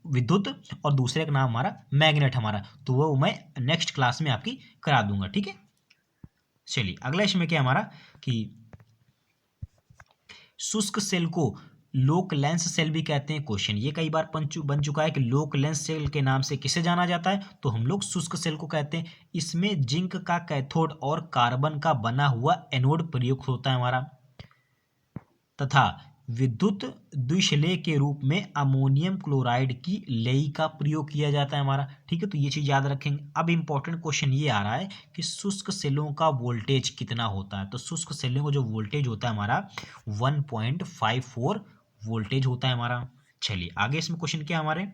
विद्युत और दूसरे का नाम हमारा मैग्नेट हमारा, तो वो मैं नेक्स्ट क्लास में आपकी करा दूंगा, ठीक है। चलिए अगला इसमें क्या हमारा कि शुष्क सेल को लोक लेंस सेल भी कहते हैं। क्वेश्चन ये कई बार बन चुका है कि लोक लेंस सेल के नाम से किसे जाना जाता है, तो हम लोग शुष्क सेल को कहते हैं। इसमें जिंक का कैथोड और कार्बन का बना हुआ एनोड प्रयुक्त होता है हमारा, तथा विद्युत द्विशलेय के रूप में अमोनियम क्लोराइड की लेई का प्रयोग किया जाता है हमारा। ठीक है, तो ये चीज़ याद रखेंगे। अब इंपॉर्टेंट क्वेश्चन ये आ रहा है कि शुष्क सेलों का वोल्टेज कितना होता है। तो शुष्क सेलों का जो वोल्टेज होता है हमारा 1.54 वोल्टेज होता है हमारा। चलिए आगे इसमें क्वेश्चन क्या है हमारे,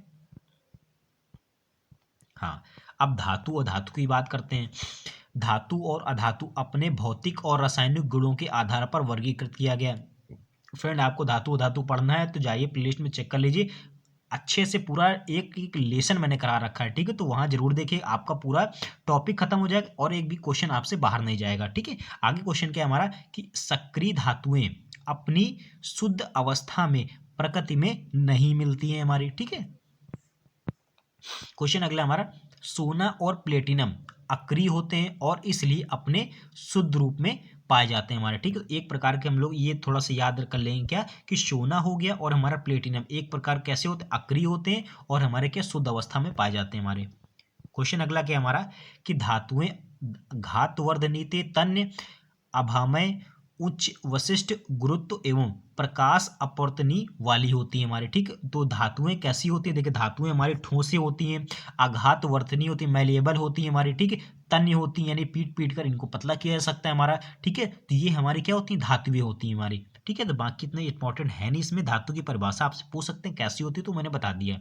हाँ, अब धातु और धातु की बात करते हैं। धातु और अधातु अपने भौतिक और रासायनिक गुणों के आधार पर वर्गीकृत किया गया है। फ्रेंड आपको धातु धातु पढ़ना है तो जाइए प्लेलिस्ट में चेक कर लीजिए, अच्छे से पूरा एक एक लेसन मैंने करा रखा है। ठीक है, तो वहां जरूर देखिए, आपका पूरा टॉपिक खत्म हो जाएगा और एक भी क्वेश्चन आपसे बाहर नहीं जाएगा। ठीक है, आगे क्वेश्चन क्या है हमारा कि सक्रिय धातुएं अपनी शुद्ध अवस्था में प्रकृति में नहीं मिलती हैं हमारी। ठीक है, क्वेश्चन अगला हमारा, सोना और प्लेटिनम अक्रिय होते हैं और इसलिए अपने शुद्ध रूप में पाए जाते हैं हमारे। ठीक है, एक प्रकार के हम लोग ये थोड़ा सा याद कर लेंगे क्या कि सोना हो गया और हमारा प्लेटिनम एक प्रकार कैसे होते हैं, अक्रिय होते हैं और हमारे क्या शुद्ध अवस्था में पाए जाते हैं हमारे। क्वेश्चन अगला क्या हमारा कि धातुएं घातवर्धनीते तन्य अभामय उच्च वशिष्ठ गुरुत्व एवं प्रकाश अपवर्तनी वाली होती है हमारी। ठीक, तो धातुएं कैसी होती है, देखिए धातुएं हमारी ठोसे होती हैं, आघात वर्तनी होती है, मैलिएबल होती है हमारी। ठीक है, तन्य होती है यानी पीट पीट कर इनको पतला किया जा सकता है हमारा। ठीक है, तो ये हमारी क्या होती है, धातुएं होती हैं हमारी। ठीक है, तो बाकी इतना इंपॉर्टेंट है नहीं इसमें, धातु की परिभाषा आपसे पूछ सकते हैं कैसी होती है तो मैंने बता दिया।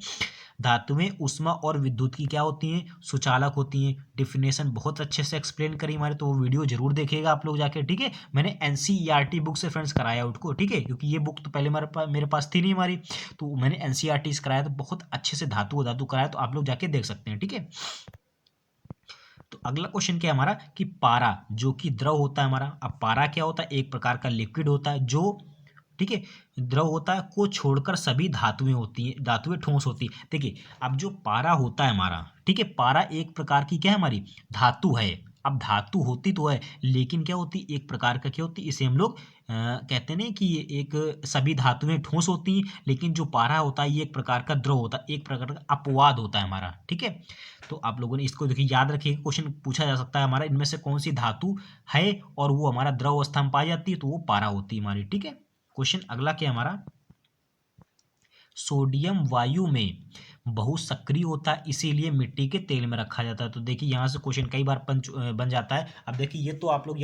धातुएं उष्मा और विद्युत की क्या होती हैं, सुचालक होती हैं। डिफिनेशन बहुत अच्छे से एक्सप्लेन करी हमारे, तो वो वीडियो जरूर देखिएगा आप लोग जाके। ठीक है, मैंने एनसीईआरटी बुक से फ्रेंड्स कराया उसको। ठीक है, क्योंकि ये बुक तो पहले मेरे पास थी नहीं हमारी, तो मैंने एनसीईआरटी से कराया, तो बहुत अच्छे से धातु धातु कराया, तो आप लोग जाके देख सकते हैं। ठीक है, तो अगला क्वेश्चन क्या है हमारा कि पारा जो कि द्रव होता है हमारा। अब पारा क्या होता है, एक प्रकार का लिक्विड होता है जो, ठीक है, द्रव होता है को छोड़कर सभी धातुएं होती हैं, धातुएं ठोस होती है। देखिए अब जो पारा होता है हमारा, ठीक है, पारा एक प्रकार की क्या है हमारी धातु है। अब धातु होती तो है लेकिन क्या होती, एक प्रकार का क्या होती, इसे हम लोग कहते नहीं कि ये एक सभी धातुएं ठोस होती हैं, लेकिन जो पारा होता है ये एक प्रकार का द्रव होता है, एक प्रकार का अपवाद होता है हमारा। ठीक है, तो आप लोगों ने इसको देखिए याद रखिए, क्वेश्चन पूछा जा सकता है हमारा इनमें से कौन सी धातु है और वो हमारा द्रव अवस्था में पाई जाती है, तो वो पारा होती है हमारी। ठीक है, क्वेश्चन अगला क्या हमारा, सोडियम वायु में बहुत सक्रिय होता है इसीलिए मिट्टी के तेल में रखा जाता है। तो देखिए यहाँ से क्वेश्चन कई बार बन जाता है। अब देखिए ये तो आप लोग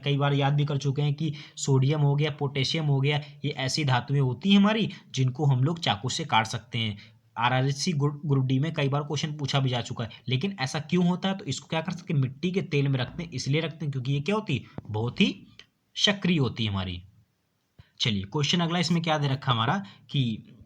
कई बार याद भी कर चुके हैं कि सोडियम हो गया, पोटेशियम हो गया, ये ऐसी धातुएं होती हैं हमारी जिनको हम लोग चाकू से काट सकते हैं। आरआरएससी ग्रुप डी में कई बार क्वेश्चन पूछा भी जा चुका है, लेकिन ऐसा क्यों होता है, तो इसको क्या कर सकते हैं, मिट्टी के तेल में रखते हैं, इसलिए रखते हैं क्योंकि ये क्या होती है, बहुत ही सक्रिय होती है हमारी। चलिए क्वेश्चन अगला इसमें क्या दे रखा हमारा कि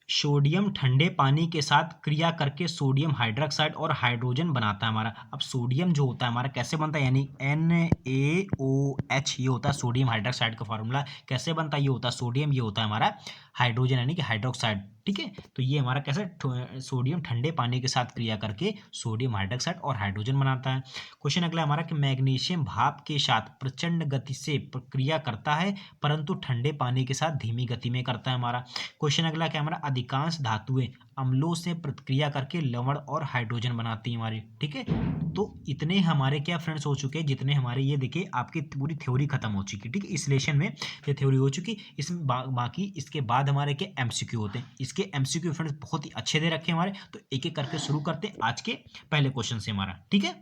सोडियम ठंडे पानी के साथ क्रिया करके सोडियम हाइड्रोक्साइड और हाइड्रोजन बनाता है हमारा। अब सोडियम जो होता है हमारा कैसे बनता है, यानी NaOH ये होता है सोडियम हाइड्रोक्साइड का फॉर्मूला। कैसे बनता है, ये होता है सोडियम, ये होता है हमारा हाइड्रोजन यानी कि हाइड्रोक्साइड। ठीक है, तो ये हमारा कैसे सोडियम ठंडे पानी के साथ क्रिया करके सोडियम हाइड्रोक्साइड और हाइड्रोजन बनाता है। क्वेश्चन अगला हमारा कि मैग्नीशियम भाप के साथ प्रचंड गति से प्रक्रिया करता है परंतु ठंडे पानी के साथ धीमी गति में करता है हमारा। क्वेश्चन अगला क्या हमारा, अधिकांश धातुएं अम्लों से प्रतिक्रिया करके लवण और हाइड्रोजन बनाती है हमारी। ठीक है, तो इतने हमारे क्या फ्रेंड्स हो चुके हैं, जितने हमारे ये देखिए आपकी पूरी थ्योरी खत्म हो चुकी है। ठीक है, इस लेशन में ये थ्योरी हो चुकी, इसमें बाकी इसके बाद हमारे क्या एमसीक्यू होते हैं। इसके एमसीक्यू फ्रेंड्स बहुत ही अच्छे दे रखे हैं हमारे, तो एक एक करके शुरू करते हैं आज के पहले क्वेश्चन से हमारा। ठीक है,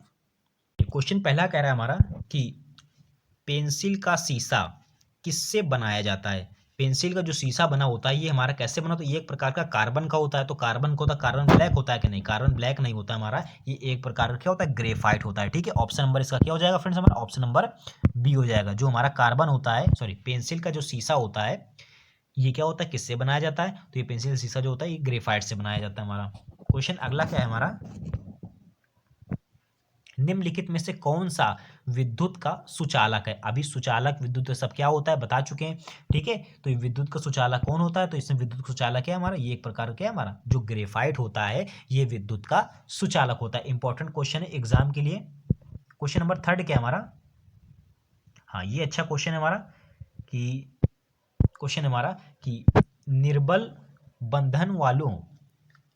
क्वेश्चन पहला कह रहा है हमारा कि पेंसिल का शीशा किससे बनाया जाता है। पेंसिल का जो शीशा बना होता है ये हमारा कैसे बना, तो ये एक प्रकार का कार्बन का होता है। तो कार्बन का होता है, कार्बन ब्लैक होता है कि नहीं, कार्बन ब्लैक नहीं होता हमारा, ये एक प्रकार का क्या होता है, ग्रेफाइट होता है। ठीक है, ऑप्शन नंबर इसका क्या हो जाएगा फ्रेंड्स, हमारा ऑप्शन नंबर बी हो जाएगा। जो हमारा कार्बन होता है, सॉरी पेंसिल का जो शीशा होता है ये क्या होता है, किससे बनाया जाता है, तो ये पेंसिल शीशा जो होता है ये ग्रेफाइट से बनाया जाता है हमारा। क्वेश्चन अगला क्या है हमारा, निम्नलिखित में से कौन सा विद्युत का सुचालक है। अभी सुचालक विद्युत सब क्या होता है बता चुके हैं। ठीक है, तो ये विद्युत का सुचालक कौन होता है, तो इसमें विद्युत का सुचालक है हमारा, ये एक प्रकार क्या है हमारा जो ग्रेफाइट होता है ये विद्युत का सुचालक होता है। इंपॉर्टेंट क्वेश्चन है एग्जाम के लिए। क्वेश्चन नंबर 3 क्या है हमारा, हाँ ये अच्छा क्वेश्चन है हमारा कि क्वेश्चन हमारा कि निर्बल बंधन वालों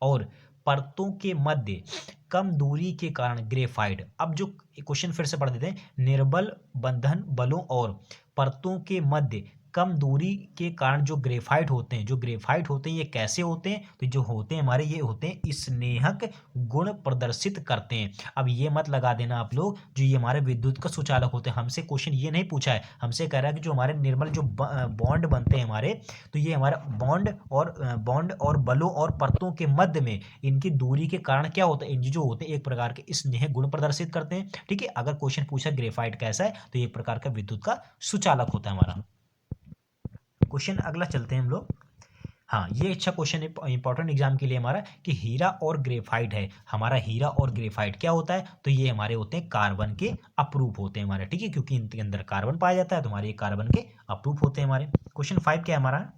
और परतों के मध्य कम दूरी के कारण ग्रेफाइट। अब जो क्वेश्चन फिर से पढ़ देते हैं, निर्बल बंधन बलों और परतों के मध्य कम दूरी के कारण जो ग्रेफाइट होते हैं, जो ग्रेफाइट होते हैं ये कैसे होते हैं, तो जो होते हैं हमारे ये होते हैं स्नेहक गुण प्रदर्शित करते हैं। अब ये मत लगा देना आप लोग जो ये हमारे विद्युत का सुचालक होते हैं, हमसे क्वेश्चन ये नहीं पूछा है, हमसे कह रहा है कि जो हमारे निर्मल जो बॉन्ड बनते हैं हमारे, तो ये हमारा बॉन्ड और बलों और परतों के मध्य में इनकी दूरी के कारण क्या होता है, इन जो होते हैं एक प्रकार के स्नेह गुण प्रदर्शित करते हैं। ठीक है, अगर क्वेश्चन पूछा ग्रेफाइट कैसा है तो एक प्रकार का विद्युत का सुचालक होता है हमारा। क्वेश्चन अगला चलते हैं हम लोग। हाँ, ये अच्छा क्वेश्चन है इंपॉर्टेंट एग्जाम के लिए हमारा, कि हीरा और ग्रेफाइट है हमारा। हीरा और ग्रेफाइट क्या होता है, तो ये हमारे होते हैं कार्बन के अपरूप होते हैं हमारे। ठीक है, क्योंकि इनके अंदर कार्बन पाया जाता है तो हमारे कार्बन के अपरूप होते हैं हमारे। क्वेश्चन 5 क्या है हमारा,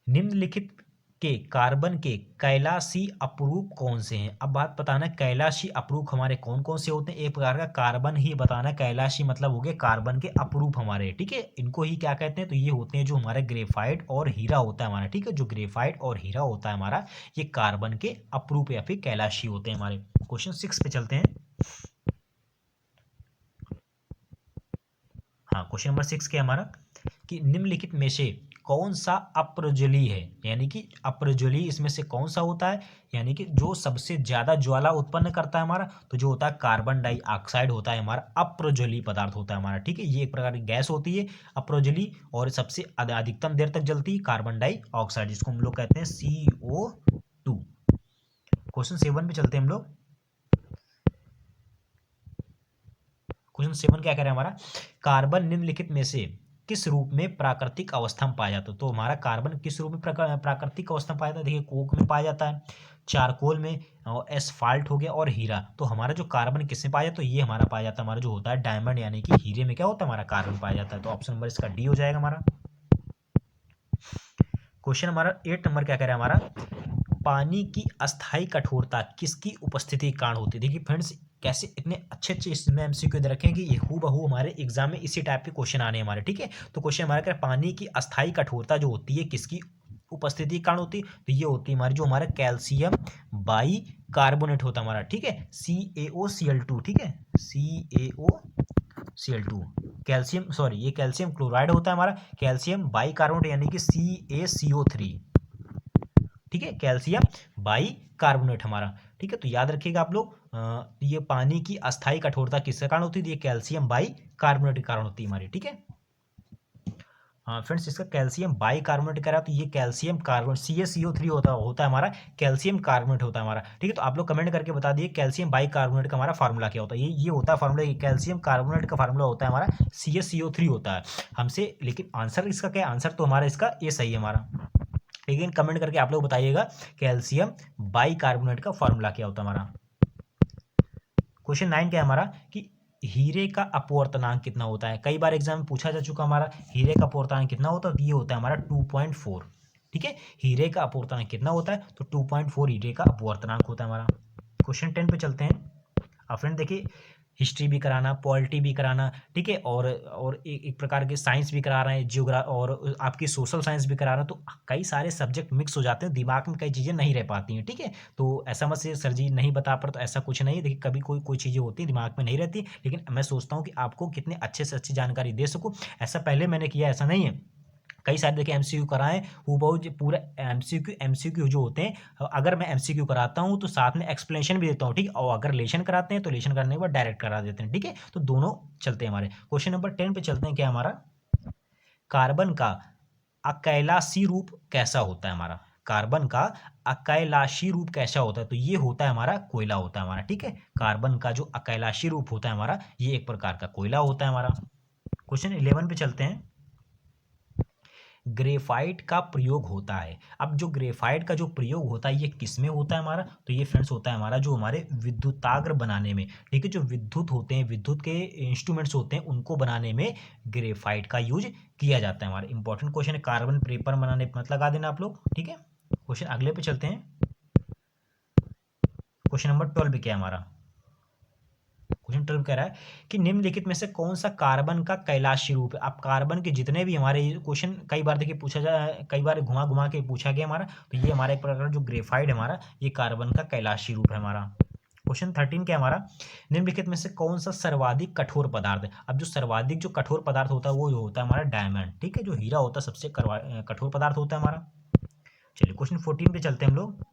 निम्नलिखित के कार्बन के कैलाशी अपरूप कौन से हैं। अब बात बताना कैलाशी अपरूप हमारे कौन कौन से होते हैं, एक प्रकार का कार्बन ही बताना। कैलाशी मतलब हो गए कार्बन के अपरूप हमारे। ठीक है, इनको ही क्या कहते हैं, तो ये होते हैं जो हमारे ग्रेफाइट और हीरा होता है हमारा। ठीक है, जो ग्रेफाइट और हीरा होता है हमारा ये कार्बन के अपरूप या फिर कैलाशी होते हैं हमारे। क्वेश्चन 6 पे चलते हैं। हाँ, क्वेश्चन नंबर 6 क्या है हमारा, कि निम्नलिखित में से कौन सा अप्रज्वली है, यानी कि अप्रज्वली इसमें से कौन सा होता है, यानी कि जो सबसे ज्यादा ज्वाला उत्पन्न करता है हमारा, तो जो होता है कार्बन डाइऑक्साइड होता है हमारा, अप्रज्वली पदार्थ होता है हमारा। ठीक है, ये एक प्रकार की गैस होती है अप्रज्वली, और सबसे अधिकतम देर तक जलती है कार्बन डाइऑक्साइड, जिसको हम लोग कहते हैं CO2। क्वेश्चन 7 पे चलते हैं हम लोग। क्वेश्चन 7 क्या कह रहा है हमारा, कार्बन निम्नलिखित में से किस रूप में प्राकृतिक अवस्था में पाया जाता है। तो हमारा कार्बन किस रूप में प्राकृतिक अवस्था में पाया जाता है, देखिए कोक में पाया जाता है, चारकोल में, और एसफाल्ट हो गया, और हीरा। तो हमारा जो कार्बन किसमें पाया जाता है, तो ये हमारा पाया जाता है हमारा जो होता है डायमंड यानी कि हीरे में क्या होता है हमारा कार्बन पाया जाता है। तो ऑप्शन नंबर इसका डी हो जाएगा हमारा। क्वेश्चन हमारा 8 नंबर क्या कह रहा है हमारा, पानी की अस्थाई कठोरता किसकी उपस्थिति के कारण होती है। देखिए फ्रेंड्स, कैसे इतने अच्छे अच्छे इसमें एमसीक्यू दे रखे हैं कि ये हूबहू हमारे एग्जाम में इसी टाइप के क्वेश्चन आने हैं हमारे। ठीक है, तो क्वेश्चन हमारा क्या है, पानी की अस्थाई कठोरता जो होती है किसकी उपस्थिति के कारण होती है, तो ये होती है हमारी जो हमारा कैल्शियम बाई कार्बोनेट होता है हमारा। ठीक है, CaOCl2। ठीक है, CaOCl2, कैल्शियम सॉरी ये कैल्शियम क्लोराइड होता है हमारा, कैल्शियम बाई कार्बोनेट यानी कि CaCO3। ठीक है, कैल्शियम बाई कार्बोनेट हमारा। ठीक है, तो याद रखिएगा आप लोग, ये पानी की अस्थाई कठोरता किसके कारण होती है, ये कैल्शियम बाई कार्बोनेट के कारण होती है हमारी। ठीक है, हाँ फ्रेंड्स, इसका कैल्शियम बाई कार्बोनेट करा तो ये कैल्शियम कार्बोनेट CaCO3 होता है हमारा, कैल्शियम कार्बोनेट होता है हमारा। ठीक है, तो आप लोग कमेंट करके बता दिए कैल्शियम बाई कार्बोनेट का हमारा फार्मूला क्या होता है। ये होता है फार्मूला, कैल्शियम कार्बोनेट का फार्मूला होता है हमारा CaCO3 होता है हमसे। लेकिन आंसर इसका क्या है, आंसर तो हमारा इसका ए सही है हमारा। लेकिन कमेंट करके आप लोग बताइएगा कैल्शियम बाई कार्बोनेट का फॉर्मूला क्या होता है हमारा। क्वेश्चन 9 क्या है हमारा, कि हीरे का अपवर्तनांक कितना होता है। कई बार एग्जाम में पूछा जा चुका हमारा, हीरे का अपवर्तनांक कितना होता है, तो ये होता है हमारा 2.4। ठीक है, हीरे का अपवर्तनांक कितना होता है, तो 2.4 हीरे का अपवर्तनांक होता है हमारा। क्वेश्चन 10 पे चलते हैं। अब फ्रेंड देखिए, हिस्ट्री भी कराना, पॉलिटी भी कराना, ठीक है, और एक प्रकार के साइंस भी करा रहे हैं, और आपकी सोशल साइंस भी करा रहे हैं, तो कई सारे सब्जेक्ट मिक्स हो जाते हैं, दिमाग में कई चीज़ें नहीं रह पाती हैं। ठीक है, तो ऐसा मत से सर जी नहीं बता पर, तो ऐसा कुछ नहीं है। देखिए कभी कोई कोई चीज़ें होती हैं दिमाग में नहीं रहती, लेकिन मैं सोचता हूँ कि आपको कितने अच्छे से अच्छी जानकारी दे सकूँ। ऐसा पहले मैंने किया, ऐसा नहीं है। कई सारे देखिए एमसीक्यू कराएं, हूबहू पूरा एमसीक्यू जो होते हैं, अगर मैं एमसीक्यू कराता हूँ तो साथ में एक्सप्लेनेशन भी देता हूँ। ठीक, और अगर लेशन कराते हैं तो लेशन करने के बाद डायरेक्ट करा देते हैं। ठीक है, तो दोनों चलते हैं हमारे। क्वेश्चन नंबर 10 पे चलते हैं, क्या हमारा, कार्बन का अकैलाशी रूप कैसा होता है हमारा। कार्बन का अकैलाशी रूप कैसा होता है, तो ये होता है हमारा कोयला होता है हमारा। ठीक है, कार्बन का जो अकैलाशी रूप होता है हमारा, ये एक प्रकार का कोयला होता है हमारा। क्वेश्चन 11 पे चलते हैं। ग्रेफाइट का प्रयोग होता है। अब जो ग्रेफाइट का जो प्रयोग होता है ये किस में होता है हमारा, तो ये फ्रेंड्स होता है हमारा जो हमारे विद्युताग्र बनाने में। ठीक है, जो विद्युत होते हैं, विद्युत के इंस्ट्रूमेंट्स होते हैं, उनको बनाने में ग्रेफाइट का यूज किया जाता है हमारा। इंपॉर्टेंट क्वेश्चन है, कार्बन पेपर बनाने पर मत लगा देना आप लोग। ठीक है, क्वेश्चन अगले पे चलते हैं। क्वेश्चन नंबर 12 क्या है हमारा, क्वेश्चन 12 कह रहा है कि निम्नलिखित में से कौन सा कार्बन का कैलाशी रूप है। अब कार्बन के जितने भी हमारे क्वेश्चन कई बार देखिए पूछा जाए, कई बार घुमा घुमा के पूछा गया हमारा, तो ये हमारा एक प्रकार जो ग्रेफाइड है हमारा, ये कार्बन का कैलाशी रूप है हमारा। क्वेश्चन 13 क्या हमारा, निम्नलिखित में से कौन सा सर्वाधिक कठोर पदार्थ है। अब जो सर्वाधिक जो कठोर पदार्थ होता है वो होता है हमारा डायमंड, ठीक है, जो हीरा होता है सबसे कठोर पदार्थ होता है हमारा। चलिए क्वेश्चन 14 पे चलते हैं हम लोग।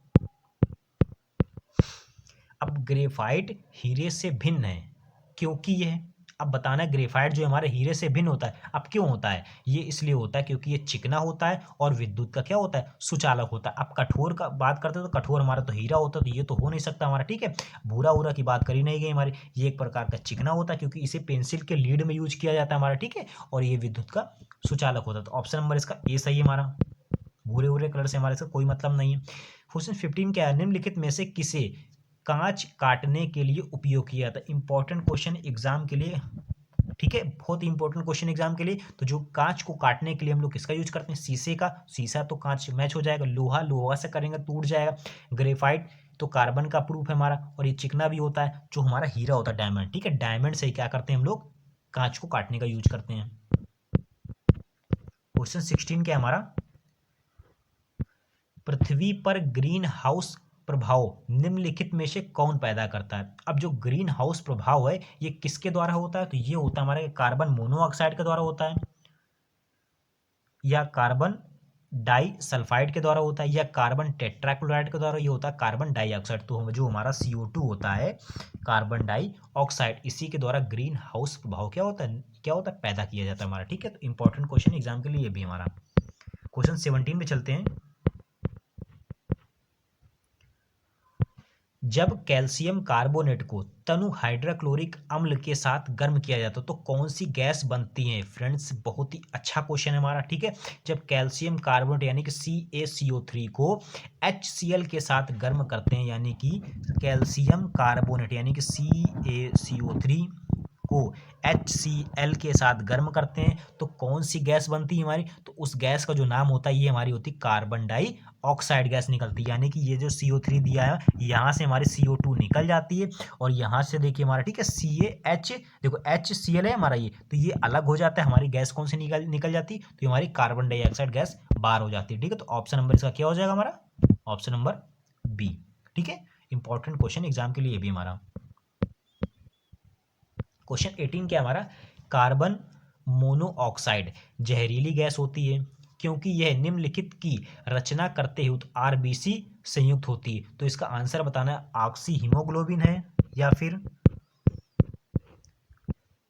अब ग्रेफाइट हीरे से भिन्न है क्योंकि यह, अब बताना है ग्रेफाइट जो हमारे हीरे से भिन्न होता है। अब क्यों होता है, ये इसलिए होता है क्योंकि ये चिकना होता है और विद्युत का क्या होता है, सुचालक होता है। अब कठोर का बात करते हैं तो कठोर हमारा तो हीरा होता है, तो ये तो हो नहीं सकता हमारा, ठीक है। भूरा उरा की बात करी नहीं गई हमारी, ये एक प्रकार का चिकना होता है क्योंकि इसे पेंसिल के लीड में यूज किया जाता है हमारा, ठीक है, और ये विद्युत का सुचालक होता है। तो ऑप्शन नंबर इसका ए सही है हमारा। भूरे भूरे कलर से हमारे इसका कोई मतलब नहीं है। क्वेश्चन 15 क्या है, निम्नलिखित में से किसे कांच काटने के लिए उपयोग किया जाता है। इंपॉर्टेंट क्वेश्चन एग्जाम के लिए, ठीक है, बहुत ही इंपॉर्टेंट क्वेश्चन एग्जाम के लिए। तो जो कांच को काटने के लिए हम लोग किसका यूज करते हैं, शीशे का, शीशा तो कांच मैच हो जाएगा, लोहा लोहा से करेंगे टूट जाएगा, ग्रेफाइट तो कार्बन का प्रूफ है हमारा, और ये चिकना भी होता है जो हमारा हीरा होता है डायमंड, ठीक है, डायमंड से क्या करते हैं हम लोग, कांच को काटने का यूज करते हैं। क्वेश्चन 16 क्या है हमारा, पृथ्वी पर ग्रीन हाउस प्रभाव निम्नलिखित में से कौन पैदा करता है। अब जो ग्रीन हाउस प्रभाव है ये किसके द्वारा होता है, तो ये होता है हमारे कार्बन मोनोऑक्साइड के द्वारा होता है, या कार्बन डाई सल्फाइड के द्वारा होता है, या कार्बन टेट्राक्लोराइड के द्वारा ये होता है कार्बन डाइऑक्साइड। तो जो हमारा CO2 होता है कार्बन डाइऑक्साइड, इसी के द्वारा ग्रीन हाउस प्रभाव क्या होता है, पैदा किया जाता है हमारा, ठीक है। तो इंपॉर्टेंट क्वेश्चन एग्जाम के लिए ये भी हमारा। क्वेश्चन 17 पे चलते हैं। जब कैल्शियम कार्बोनेट को तनु हाइड्रोक्लोरिक अम्ल के साथ गर्म किया जाता है तो कौन सी गैस बनती है। फ्रेंड्स बहुत ही अच्छा क्वेश्चन है हमारा, ठीक है। जब कैल्शियम कार्बोनेट यानी कि CaCO3 को HCl के साथ गर्म करते हैं, यानी कि कैल्शियम कार्बोनेट यानी कि CaCO3 को HCl के साथ गर्म करते हैं तो कौन सी गैस बनती है हमारी, तो उस गैस का जो नाम होता है ये हमारी होती है कार्बन डाइऑक्साइड गैस निकलती है। यानी कि ये जो CO3 दिया है यहाँ से हमारी CO2 निकल जाती है, और यहाँ से देखिए हमारा, ठीक है, CaH, देखो HCl है हमारा ये, तो ये अलग हो जाता है, हमारी गैस कौन सी निकल जाती है, तो हमारी कार्बन डाइऑक्साइड गैस बाहर हो जाती है, ठीक है। तो ऑप्शन नंबर इसका क्या हो जाएगा हमारा, ऑप्शन नंबर बी, ठीक है। इंपॉर्टेंट क्वेश्चन एग्जाम के लिए भी हमारा। क्वेश्चन 18 क्या हमारा, कार्बन मोनोऑक्साइड जहरीली गैस होती है क्योंकि यह निम्नलिखित की रचना करते हुए RBC संयुक्त होती है। तो इसका आंसर बताना है, ऑक्सी हीमोग्लोबिन है या फिर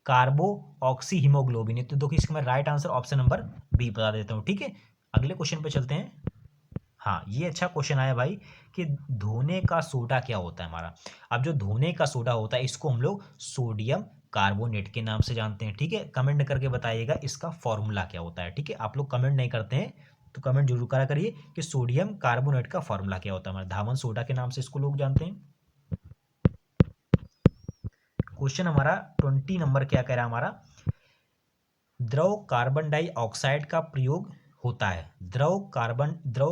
कार्बो ऑक्सी हीमोग्लोबिन है। तो देखो इसका मैं right answer option number B बता देता हूँ, ठीक है। अगले क्वेश्चन पे चलते हैं। हाँ, ये अच्छा क्वेश्चन आया भाई कि धोने का सोडा क्या होता है हमारा। अब जो धोने का सोडा होता है इसको हम लोग सोडियम कार्बोनेट के नाम से जानते हैं, ठीक है। कमेंट करके बताइएगा इसका फॉर्मूला क्या होता है, ठीक है। आप लोग कमेंट नहीं करते हैं तो कमेंट जरूर करा करिए कि सोडियम कार्बोनेट का फॉर्मूला क्या होता है हमारा। धावन सोडा के नाम से इसको लोग जानते हैं। क्वेश्चन हमारा 20 नंबर क्या कह रहा है हमारा, द्रव कार्बन डाइऑक्साइड का प्रयोग होता है, द्रव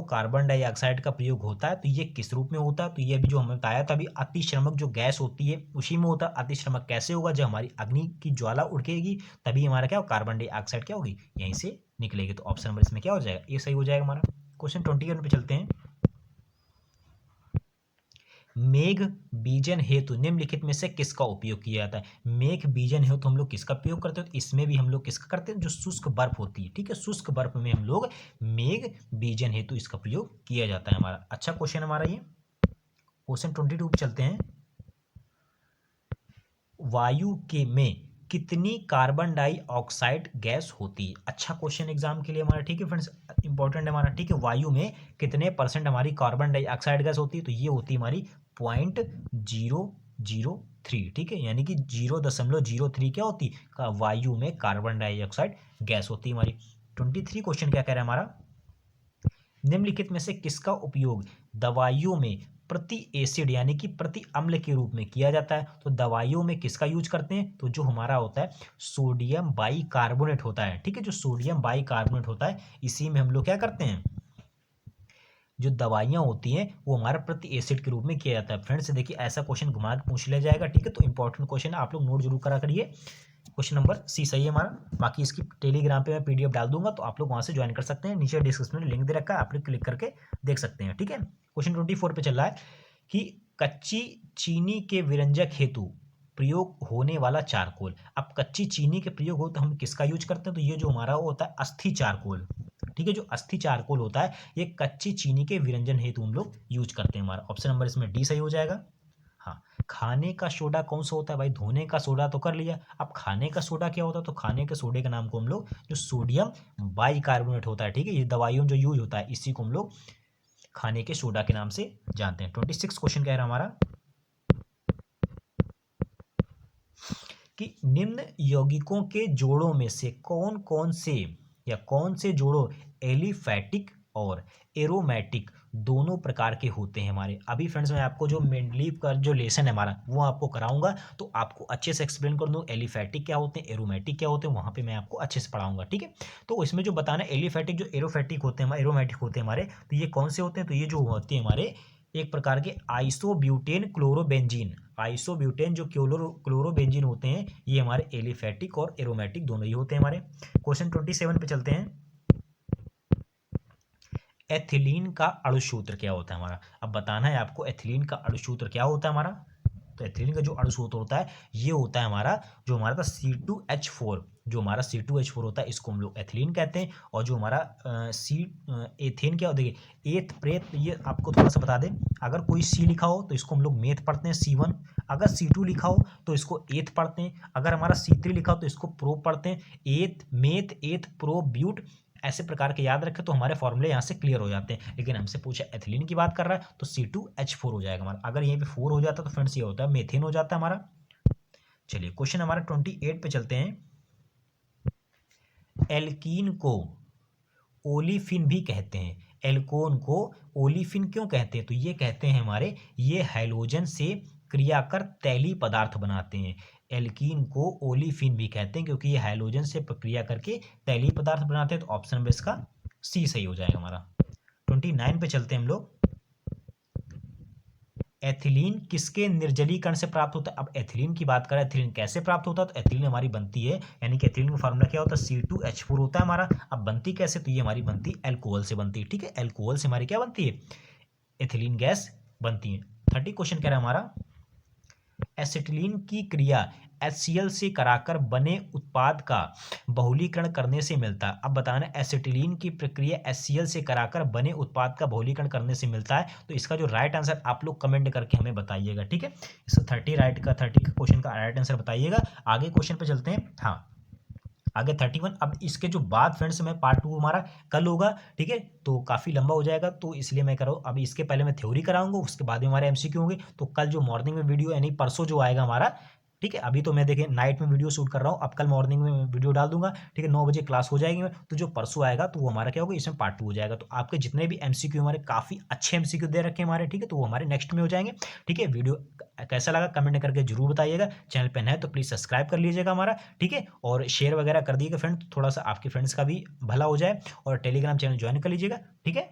कार्बन डाइऑक्साइड का प्रयोग होता है, तो ये किस रूप में होता है, तो ये भी जो हमें बताया था अभी, अतिश्रमक जो गैस होती है उसी में होता है। अतिश्रमक कैसे होगा, जब हमारी अग्नि की ज्वाला उड़केगी तभी हमारा क्या, कार्बन डाइऑक्साइड क्या होगी, यहीं से निकलेगी। तो ऑप्शन नंबर इसमें क्या हो जाएगा, ये सही हो जाएगा हमारा। क्वेश्चन 21 पे चलते हैं। मेघ बीजन हेतु निम्नलिखित में से किसका उपयोग किया जाता है। मेघ बीजन हेतु हम लोग किसका उपयोग करते हैं, तो इसमें भी हम लोग किसका करते हैं, जो शुष्क बर्फ होती है, ठीक है, शुष्क बर्फ में हम लोग मेघ बीजन हेतु इसका प्रयोग किया जाता है हमारा। अच्छा क्वेश्चन हमारा ये। क्वेश्चन 22 पे चलते हैं। वायु के में कितनी कार्बन डाइऑक्साइड गैस होती है। अच्छा क्वेश्चन एग्जाम के लिए हमारा, ठीक है फ्रेंड्स, इंपॉर्टेंट है हमारा, ठीक है। वायु में कितने % हमारी कार्बन डाइऑक्साइड गैस होती है, तो ये होती है हमारी 0.003, ठीक है, यानी कि 0.03 क्या होती है, वायु में कार्बन डाइऑक्साइड गैस होती है हमारी। 23 क्वेश्चन क्या कह रहा है हमारा, निम्नलिखित में से किसका उपयोग दवाइयों में प्रति एसिड यानी कि प्रति अम्ल के रूप में किया जाता है। तो दवाइयों में किसका यूज करते हैं, तो जो हमारा होता है सोडियम बाइकार्बोनेट होता है, ठीक है, जो सोडियम बाइकार्बोनेट होता है इसी में हम लोग क्या करते हैं, जो दवाइयाँ होती हैं वो हमारा प्रति एसिड के रूप में किया जाता है। फ्रेंड्स देखिए ऐसा क्वेश्चन घुमा के पूछ लिया जाएगा, ठीक है, तो इंपॉर्टेंट क्वेश्चन है, आप लोग नोट जरूर करा करिए। क्वेश्चन नंबर सी सही है हमारा। बाकी इसकी टेलीग्राम पे मैं पीडीएफ डाल दूंगा, तो आप लोग वहां से ज्वाइन कर सकते हैं, नीचे डिस्क्रिप्शन में लिंक दे रखा है, आप लोग क्लिक करके देख सकते हैं, ठीक है। क्वेश्चन 24 पे चल रहा है कि कच्ची चीनी के विरंजक हेतु प्रयोग होने वाला चारकोल। अब कच्ची चीनी के प्रयोग हो तो हम किसका यूज करते हैं, तो ये जो हमारा होता है अस्थि चारकोल, ठीक है, जो अस्थि चारकोल होता है ये कच्ची चीनी के विरंजन हेतु हम लोग यूज करते हैं। हमारा ऑप्शन नंबर इसमें डी सही हो जाएगा। हाँ, खाने का सोडा कौन सा होता है भाई, धोने का सोडा तो कर लिया, अब खाने का सोडा क्या होता है, तो खाने के सोडे का नाम को हम लोग जो सोडियम बाइकार्बोनेट होता है, ठीक है, ये दवाइयों में जो यूज होता है इसी को हम लोग खाने के सोडा के नाम से जानते हैं। 26 क्वेश्चन कह रहा है हमारा कि निम्न यौगिकों के जोड़ों में से कौन कौन से या कौन से जोड़ों एलिफैटिक और एरोमेटिक दोनों प्रकार के होते हैं हमारे। अभी फ्रेंड्स मैं आपको जो मेंडलीव का जो लेसन है हमारा वो आपको कराऊंगा, तो आपको अच्छे से एक्सप्लेन कर दूँ एलिफैटिक क्या होते हैं, एरोमेटिक क्या होते हैं, वहाँ पे मैं आपको अच्छे से पढ़ाऊंगा, ठीक है। तो इसमें जो बताना एलिफैटिक जो एरोफैटिक होते हैं, एरोमेटिक होते हैं हमारे, तो ये कौन से होते हैं, तो ये जो होते हैं हमारे एक प्रकार के आइसोब्यूटेन क्लोरोबेंजीन, आइसोब्यूटेन जो क्लोरोबेंजीन होते हैं ये हमारे एलिफैटिक और एरोमेटिक दोनों ही होते हैं हमारे। क्वेश्चन 27 पे चलते हैं। एथिलीन का अणु सूत्र क्या होता है हमारा, अब बताना है आपको एथिलीन का अणु सूत्र क्या होता है हमारा। तो एथिलीन का जो अणु सूत्र होता है ये होता है हमारा जो हमारा था C2H4, जो हमारा C2H4 होता है इसको हम लोग एथिलीन कहते हैं। और जो हमारा एथेन क्या होता है, देखिए एथ प्रेत, ये आपको थोड़ा सा बता दें, अगर कोई सी लिखा हो तो इसको हम लोग मेथ पढ़ते हैं C1, अगर C2 लिखा हो तो इसको एथ पढ़ते हैं, अगर हमारा C3 लिखा हो तो इसको प्रो पढ़ते हैं, एथ मेथ एथ प्रो ब्यूट, ऐसे प्रकार के याद रखें तो हमारे फॉर्मूले यहाँ से क्लियर हो जाते हैं। लेकिन हमसे पूछा एथिलीन की बात कर रहा है तो C2H4 हो जाएगा हमारा, अगर यहीं पे 4 हो जाता तो फ्रेंड्स ये होता है मेथेन हो जाता है हमारा। चलिए क्वेश्चन हमारा 28 पे चलते हैं। एल्कीन को ओलिफिन भी कहते हैं, एल्कोन को ओलिफिन क्यों कहते हैं, तो ये कहते हैं हमारे ये हैलोजन से क्रिया कर तैलीय पदार्थ बनाते हैं। एल्कीन को ओलिफिन भी कहते हैं क्योंकि ये हैलोजन से प्रक्रिया करके तैलीय पदार्थ बनाते हैं, तो ऑप्शन नंबर इसका सी सही हो जाएगा हमारा। 29 पे चलते हैं हम लोग। एथिलीन किसके निर्जलीकरण से प्राप्त होता है, अब एथिलीन की बात करें एथिलीन कैसे प्राप्त होता है, तो एथिलीन हमारी बनती है, यानी कि एथिलीन का फार्मूला क्या होता है C2H4 होता है हमारा। अब बनती कैसे, तो ये हमारी बनती अल्कोहल से बनती है, ठीक है, अल्कोहल से हमारी क्या बनती है एथिलीन गैस बनती है। 30 क्वेश्चन कह रहा है हमारा एसिटिलीन की क्रिया HCl से कराकर बने उत्पाद का बहुलीकरण करने से मिलता है। अब बताना एसिटिलीन की प्रक्रिया HCl से कराकर बने उत्पाद का बहुलीकरण करने से मिलता है, तो इसका जो राइट आंसर आप लोग कमेंट करके हमें बताइएगा, ठीक है। इस 30 का क्वेश्चन का राइट आंसर बताइएगा। आगे क्वेश्चन पे चलते हैं। हाँ, आगे 31। अब इसके जो बाद फ्रेंड्स में पार्ट 2 हमारा कल होगा, ठीक है, तो काफ़ी लंबा हो जाएगा, तो इसलिए मैं कर रहा हूँ अभी इसके पहले मैं थ्योरी कराऊंगा, उसके बाद में हमारे MCQ होंगे। तो कल जो मॉर्निंग में वीडियो यानी परसों जो आएगा हमारा, ठीक है, अभी तो मैं देखिए नाइट में वीडियो शूट कर रहा हूँ, अब कल मॉर्निंग में वीडियो डाल दूंगा, ठीक है, 9 बजे क्लास हो जाएगी, तो जो परसों आएगा तो वो हमारा क्या होगा इसमें पार्ट 2 हो जाएगा। तो आपके जितने भी MCQ हमारे काफ़ी अच्छे MCQ दे रखे हैं हमारे, ठीक है, तो वो हमारे नेक्स्ट में हो जाएंगे, ठीक है। वीडियो कैसा लगा कमेंट करके जरूर बताइएगा, चैनल पर नए तो प्लीज़ सब्सक्राइब कर लीजिएगा हमारा, ठीक है, और शेयर वगैरह कर दीजिएगा फ्रेंड, थोड़ा सा आपके फ्रेंड्स का भी भला हो जाए, और टेलीग्राम चैनल ज्वाइन कर लीजिएगा, ठीक है।